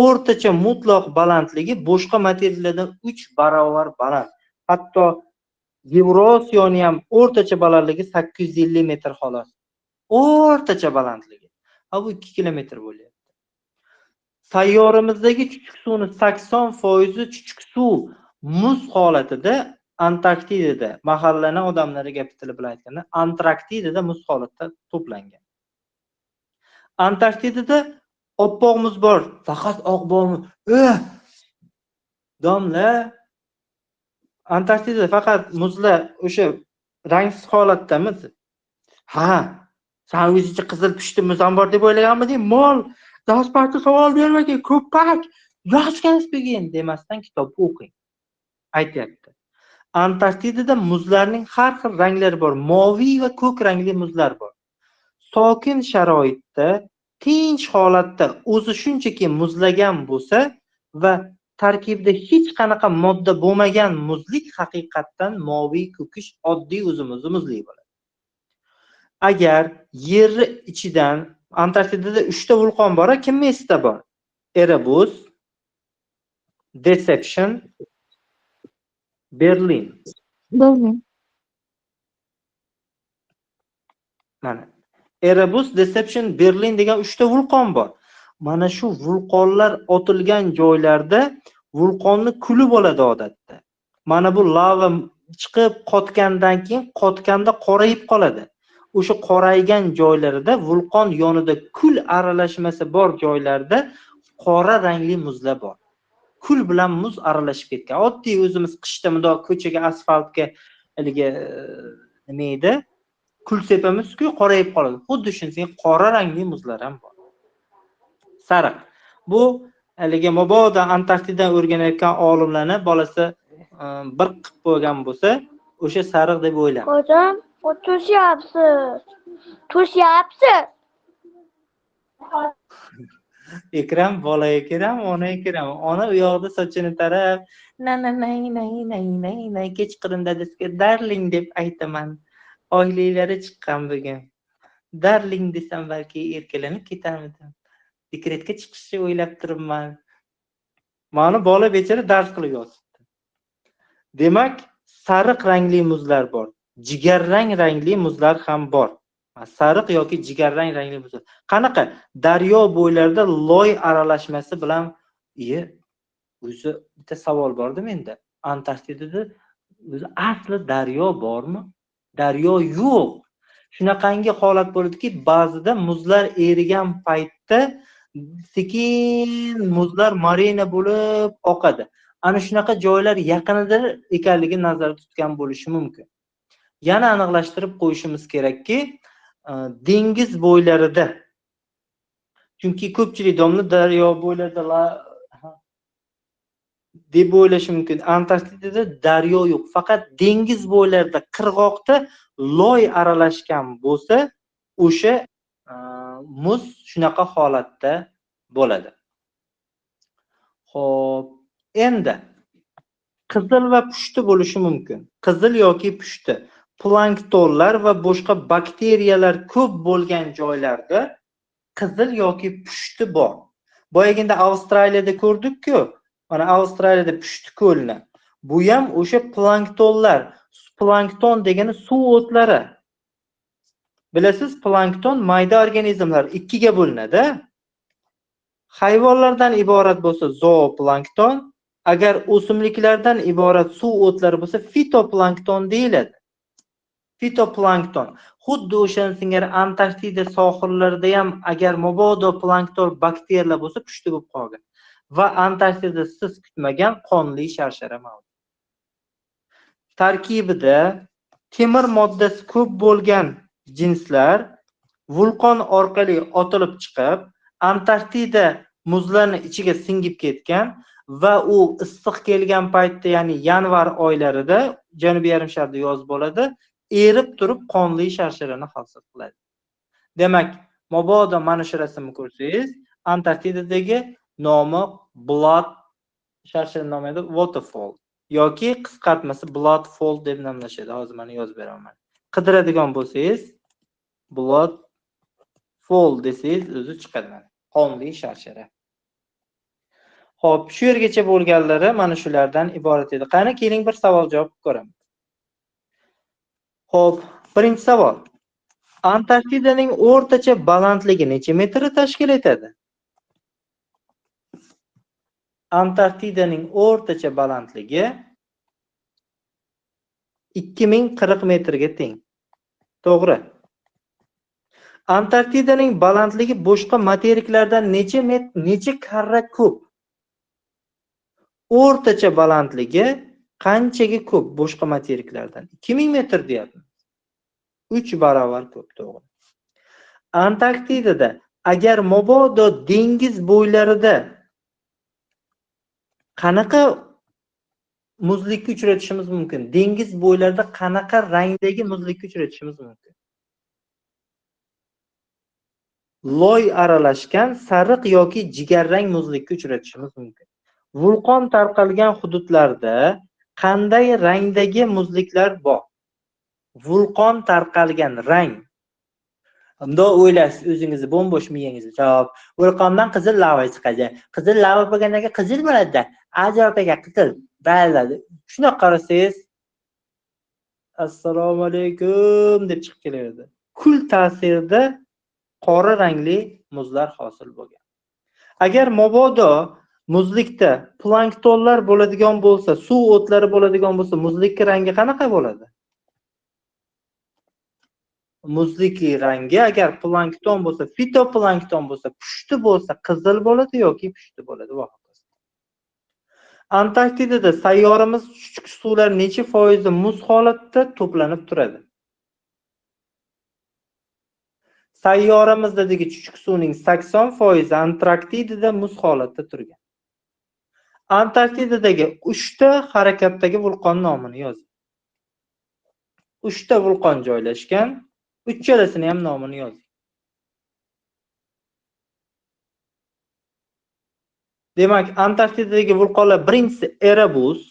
Speaker 1: o'rtacha mutlaq balandligi boshqa materiallardan 3 barobar baland. Hatto Yevrosiyoning ham o'rtacha balandligi 850 metr xolos. O'rtacha balandligi. Ha bu 2 kilometr bo'lyapti. Sayyoramizdagi chuchuk suvning 80% chuchuk suv muz holatida Antarktidada, mahallani odamlariga tili bilan aytganda, Antarktidada muz holatda to'plangan. Antarktidada oppoq muz bor, faqat oq bormi? Domla, Antarktidada faqat muzlar o'sha rangsiz holatdami? Ha, sen o'zingcha qizil pushti muz ham bor deb o'ylaganmiding? Mol, darsparti savol bermagin, ko'pak, yozgan begin demasdan kitob o'qing. Aytyapti. Antarktidada muzlarning har xil ranglari bor. Moviy va ko'k rangli muzlar bor. Sokin sharoitda, tinch holatda o'zi shunchaki muzlagan bo'lsa va tarkibida hech qanaqa modda bo'lmagan muzlik haqiqatdan moviy ko'kish oddiy o'zimizni muzlik bo'ladi. Agar yer ichidan Antarktidada 3 ta vulqon bor, kimning esida bor? Erebus, Deception, Berlin. Mana Erebus, Deception, Berlin degan 3 ta vulqon bor. Mana shu vulqonlar otilgan joylarda vulqonni kuli bo'ladi odatda. Mana bu lava chiqib qotgandan keyin qotganda qorayib qoladi. O'sha qoraygan joylarida vulqon yonida kul aralashmasi bor joylarda qora rangli muzlar bor. Kul bilan muz aralashib ketgan. Oddiy o'zimiz qishda bundoq ko'chaga asfaltga nima edi? Kul sepamiz-ku, qorayib qoladi. Xuddi shunday qora rangli muzlar ham bor. Sariq. Bu haligi mabodo Antarktida o'rganayotgan olimlarni bolasi bir qilib qo'ygan bo'lsa, o'sha sariq deb o'ylang.
Speaker 6: Hocam, Tushyapsiz.
Speaker 1: Ekram bolaga keram, onaga keram. Ona u yoqda sochini tarab, nay kechqurun dadasiga darling deb aytaman. Oilalari chiqqan bugun. Darling desam balki erkalanib ketarmidim. Dekretga chiqishni o'ylab turibman. Mana bola bechora dars qilib yotibdi. Demak, sariq rangli muzlar bor. Jigarrang rangli muzlar ham bor. Sariq yoki jigarrang rangli muzlar. Qanaqa? Daryo bo'ylarida loy aralashmasi bilan o'zi bitta savol bordi menda. Antarktidada o'zi asli daryo bormi? Daryo yo'q. Shunaqangi holat bo'ladiki, ba'zida muzlar erigan paytda sekin muzlar marina bo'lib oqadi. Ana shunaqa joylar yaqinida ekanligi nazarda tutgan bo'lishi mumkin. yana aniqlashtirib qo'yishimiz kerakki, dengiz bo'ylarida. Chunki ko'pchilik domla daryo bo'ylarida deb o'ylashi mumkin. Antarktidada daryo yo'q, faqat dengiz bo'ylarida qirg'oqda loy aralashgan bo'lsa, o'sha muz shunaqa holatda bo'ladi. Xo'p, endi qizil va pushti bo'lishi mumkin. Qizil yoki pushti planktonlar va boshqa bakteriyalar ko'p bo'lgan joylarda qizil yoki pushti bor. Boyaginda Avstraliyada ko'rdik-ku, mana Avstraliyada pushti ko'lni. Bu ham o'sha planktonlar. Plankton degani suv o'tlari. Bilasiz, plankton mayda organizmlar ikkiga bo'linadi. Hayvonlardan iborat bo'lsa zooplankton, agar o'simliklardan iborat suv o'tlari bo'lsa fitoplankton deyiladi. Fitoplankton. Xuddi o'shan singari Antarktida sohillarida ham agar mabodo plankton bakteriyalar bo'lsa pushti bo'lib qolgan. Va Antarktidada siz kutmagan qonli sharshara mavjud. Tarkibida temir moddasi ko'p bo'lgan jinslar vulqon orqali otilib chiqib, Antarktida muzlarini ichiga singib ketgan va u issiq kelgan paytda, ya'ni yanvar oylarida, Janubiy yarimsharda yoz bo'ladi, erib turib qonli sharsharani hosil qiladi. Demak, mabodo mana shu rasmni ko'rsangiz, Antarktidadagi nomi Blood sharshara nomi edi Waterfall yoki qisqartmasi Blood Fall deb nomlashadi. Hozir mana yozib beraman. Qidiradigan bo'lsangiz Blood Fall desangiz o'zi chiqadi. Qonli sharshara. Xo'p, shu yergacha bo'lganlari mana shulardan iborat edi. Qani keling bir savol javob ko'ramiz. Xo'p, birinchi savol. Antarktidaning o'rtacha balandligi necha metrni tashkil etadi? Antarktidaning o'rtacha balandligi 2040 metrga teng. To'g'ri. Antarktidaning balandligi boshqa materiklardan necha karra ko'p? O'rtacha balandligi qanchaga ko'p boshqa materiklardan? 2000 metr deyapmiz. 3 barobar ko'p, to'g'ri. Antarktidada agar mabodo dengiz bo'ylarida qanaqa muzlikka uchratishimiz mumkin? Dengiz bo'ylarida qanaqa rangdagi muzlikka uchratishimiz mumkin? Loy aralashgan sariq yoki jigarrang muzlikka uchratishimiz mumkin. Vulqon tarqalgan hududlarda qanday rangdagi muzliklar bor? Vulqon tarqalgan rang. Unda o'ylasiz o'zingizni bo'm-bo'sh miyangizda. Javob: vulqondan qizil lava chiqadi. Qizil lava bo'lgandan keyin qizil bo'ladi. Ajoyib ekan, qizil. Bo'ladi. Shuna qarasangiz, assalomu alaykum deb chiqib kelaveradi. Kul ta'sirida qora rangli muzlar hosil bo'lgan. Agar mabodo muzlikda planktonlar bo'ladigan bo'lsa, suv o'tlari bo'ladigan bo'lsa, muzlikning rangi qanaqa bo'ladi? Muzlikning rangi agar plankton bo'lsa, fitoplankton bo'lsa, pushti bo'lsa, qizil bo'ladi yoki pushti bo'ladi. Antarktidada sayyoramiz chuchuk suvlar necha foizi muz holatda to'planib turadi? Sayyoramizdagi chuchuk suvning 80% Antarktidada muz holatda turgan. Antarktidadagi 3 ta harakatdagi vulqon nomini yozing. 3 ta vulqon joylashgan, uchalasining ham nomini yozing. Demak, Antarktidadagi vulqonlar birinchisi Erebus,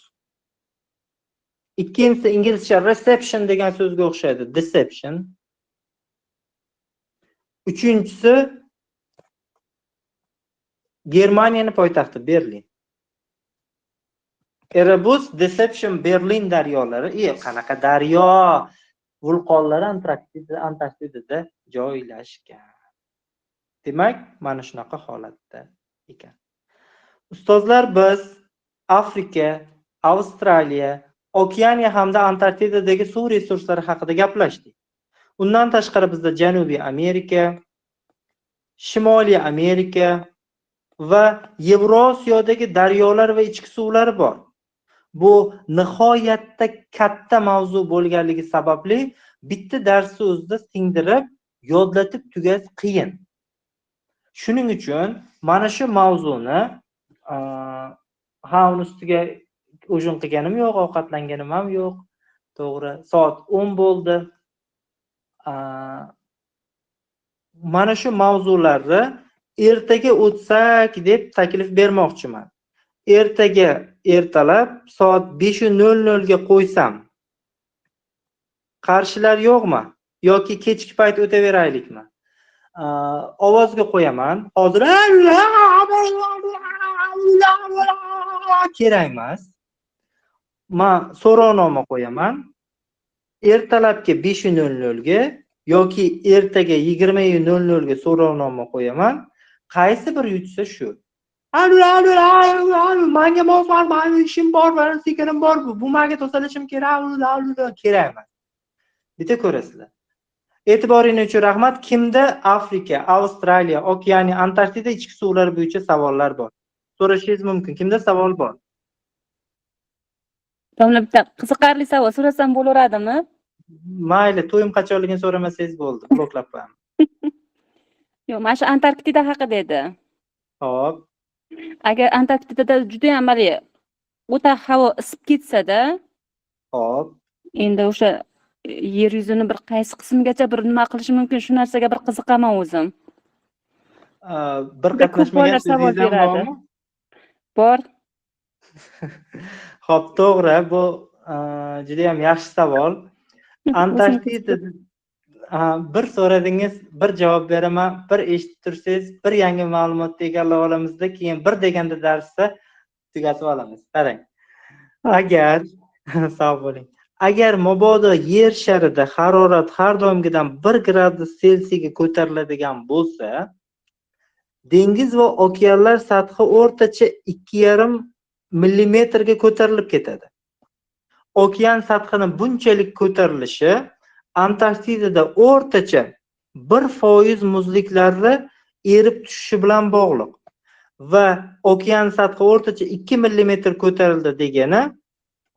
Speaker 1: ikkinchisi inglizcha reception degan so'zga o'xshaydi, deception. Uchinchisi Germaniyaning poytaxti Berlin. Erebus, Deception, Berlin daryolari. Qanaqa daryo? Vulqonlar Antarktidada joylashgan. Demak, mana shunaqa holatda ekan. Ustozlar, biz Afrika, Avstraliya, Okeaniya hamda Antarktidadagi suv resurslari haqida gaplashdik. Undan tashqari bizda Janubiy Amerika, Shimoliy Amerika va Yevrosiyodagi daryolar va ichki suvlar bor. Bu nihoyatda katta mavzu bo'lganligi sababli bitta darsni o'zida singdirib, yodlatib tugash qiyin. Shuning uchun mana shu mavzuni uni ustiga o'jin qilganim yo'q, ovqatlanganim ham yo'q. To'g'ri, soat 10 bo'ldi. Mana shu mavzularni ertaga o'tsak deb taklif bermoqchiman. Ertaga ertalab soat 5:00 ga qo'ysam, qarshilar yo'qmi? Yoki kechki payt o'taveraylikmi? Ovozga qo'yaman. Hozir kerak emas. Men so'rovnoma qo'yaman. Ertalabki 5:00 ga yoki ertaga 20:00 ga so'rovnoma qo'yaman. Qaysi bir yutsa shu. Menga moslar, meni ishim bor, meni sekinim bor, bu menga to'salishim kerak, kerak emas. Bitta ko'rasizlar. E'tiboringiz uchun rahmat. Kimda Afrika, Avstraliya, Okeaniya, Antarktida ichki suvlari bo'yicha savollar bor? So'rashingiz mumkin. Kimda savol bor?
Speaker 4: Domla, bitta qiziqarli savol so'rasam bo'laveradimi?
Speaker 1: Mayli, to'yim qachonligini so'ramasangiz bo'ldi, bloklab qo'yaman.
Speaker 4: Yo'q, mana shu Antarktida haqida edi.
Speaker 1: Xo'p.
Speaker 4: Agar Antarktidada juda ham o'ta havo isib ketsa-da,
Speaker 1: Xo'p.
Speaker 4: endi o'sha yer yuzini bir qaysi qismgacha bir nima qilish mumkin, shu narsaga bir qiziqaman o'zim.
Speaker 1: Bir
Speaker 4: Juda ko'p
Speaker 1: qatnashmagan
Speaker 4: bolalar savol
Speaker 1: so'zingiz ham
Speaker 4: beradi.
Speaker 1: bormi?
Speaker 4: Bor.
Speaker 1: Xo'p, to'g'ri, bu juda ham yaxshi savol. Antarktida bir so'radingiz, bir javob beraman, bir eshitib tursangiz, bir yangi ma'lumotni egallab olamizda, keyin bir deganda darsda tugatib olamiz. Qarang. Agar sog' bo'ling. Agar mabodo yer sharida harorat har doimgidan 1 gradus Selsiyaga ko'tariladigan bo'lsa, dengiz va okeanlar sathi o'rtacha 2,5 millimetrga ko'tarilib ketadi. Okean sathini bunchalik ko'tarilishi Antarktidada o'rtacha 1% muzliklarni erib tushishi bilan bog'liq va okean sathi o'rtacha 2 millimetr ko'tarildi degani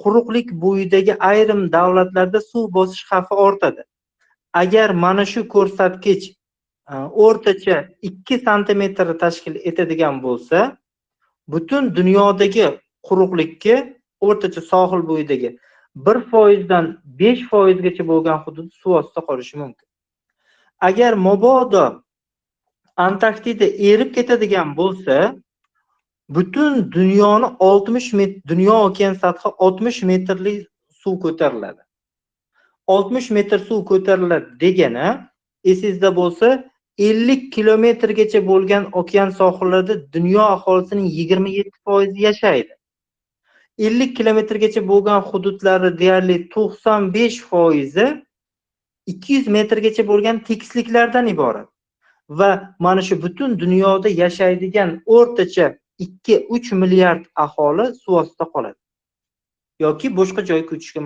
Speaker 1: quruqlik bo'yidagi ayrim davlatlarda suv bosish xavfi ortadi. Agar mana shu ko'rsatkich o'rtacha 2 santimetr tashkil etadigan bo'lsa, butun dunyodagi quruqlikka o'rtacha sohil bo'yidagi 1% dan 5% gacha bo'lgan hudud suv ostida qolishi mumkin. Agar mabodo Antarktida erib ketadigan bo'lsa, butun dunyoni 60 metr, dunyo okean sathi 60 metrlik suv ko'tariladi. 60 metr suv ko'tariladi degani, esingizda bo'lsa, 50 kilometrgacha bo'lgan okean sohillarida dunyo aholisining 27% yashaydi. 50 kilometrgacha bo'lgan hududlari deyarli 95% 200 metrgacha bo'lgan tekisliklardan iborat. Va mana shu butun dunyoda yashaydigan o'rtacha 2-3 milliard aholi suv ostida qoladi. Yoki boshqa joyga ko'chishga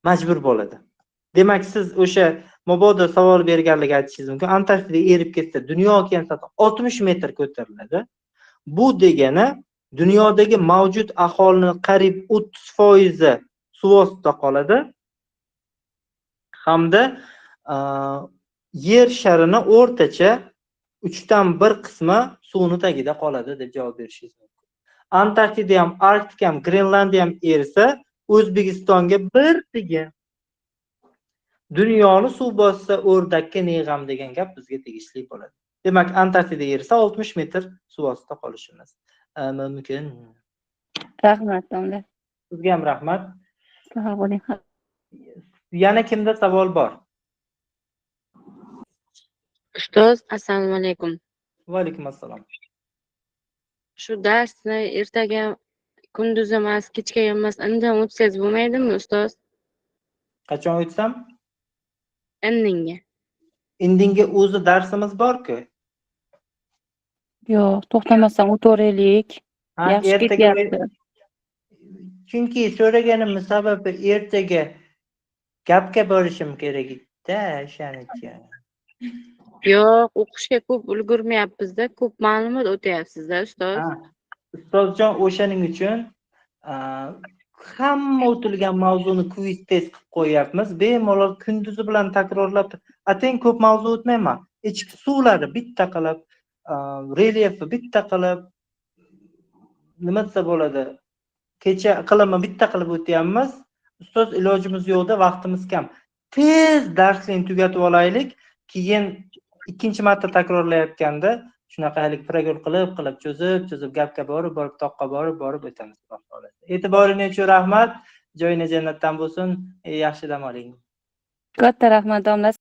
Speaker 1: majbur bo'ladi. Demak, siz o'sha mabodo savol berganligi aytishingiz mumkin. Antarktida erib ketsa, dunyo okean sathi 60 metr ko'tariladi. Bu degani dunyodagi mavjud aholining qariyb 30% suv ostida qoladi hamda yer sharini o'rtacha 3dan 1 qismi suvni tagida qoladi deb javob berishingiz mumkin. Antarktida ham, Arktika ham, Grenlandiya ham ersa, O'zbekistonga bir tiga. Dunyoni suv bossa o'rdakka ne g'am degan gap bizga tegishli bo'ladi. Demak, Antarktida ersa 60 metr suv ostida qolishimiz mumkin.
Speaker 4: Rahmat, domla.
Speaker 1: Sizga ham rahmat.
Speaker 4: Sog' bo'ling.
Speaker 3: Yana kimda savol bor?
Speaker 6: Ustoz, assalomu alaykum.
Speaker 1: Va alaykum assalom.
Speaker 6: Shu darsni ertaga kunduz emas, kechga emas, indin o'tsangiz bo'lmaydimi, ustoz?
Speaker 1: Qachon o'tsam?
Speaker 6: Indinga.
Speaker 1: Indinga o'zi darsimiz bor-ku.
Speaker 4: Yo'q, to'xtamasdan o'tiraylik. Yaxshi
Speaker 1: ertaga
Speaker 4: ketyapti.
Speaker 1: chunki so'raganimning sababi ertaga gapga borishim kerak edi-da, o'shaning uchun.
Speaker 6: Yo'q, o'qishga ko'p ulgurmayapmiz-da, ko'p ma'lumot o'tyapsiz-da, ustoz.
Speaker 3: Ustozjon, o'shaning uchun a, hamma o'tilgan mavzuni kviz test qilib qo'yyapmiz. Bemalol kunduzi bilan takrorlab, ateng ko'p mavzu o'tmayman. Ichki suvlari bitta qilib, relyefi bitta qilib, nima desa bo'ladi? Kecha iqlimi bitta qilib o'tyapmiz. Ustoz, ilojimiz yo'qda, vaqtimiz kam. Tez darsni tugatib olaylik, keyin ikkinchi marta takrorlayotganda shunaqa halik progur qilib cho'zib gapga borib toqqa borib o'tamiz. E'tiboringiz uchun rahmat. Joyingiz jannatdan bo'lsin. Yaxshi dam oling.
Speaker 4: Katta rahmat domla.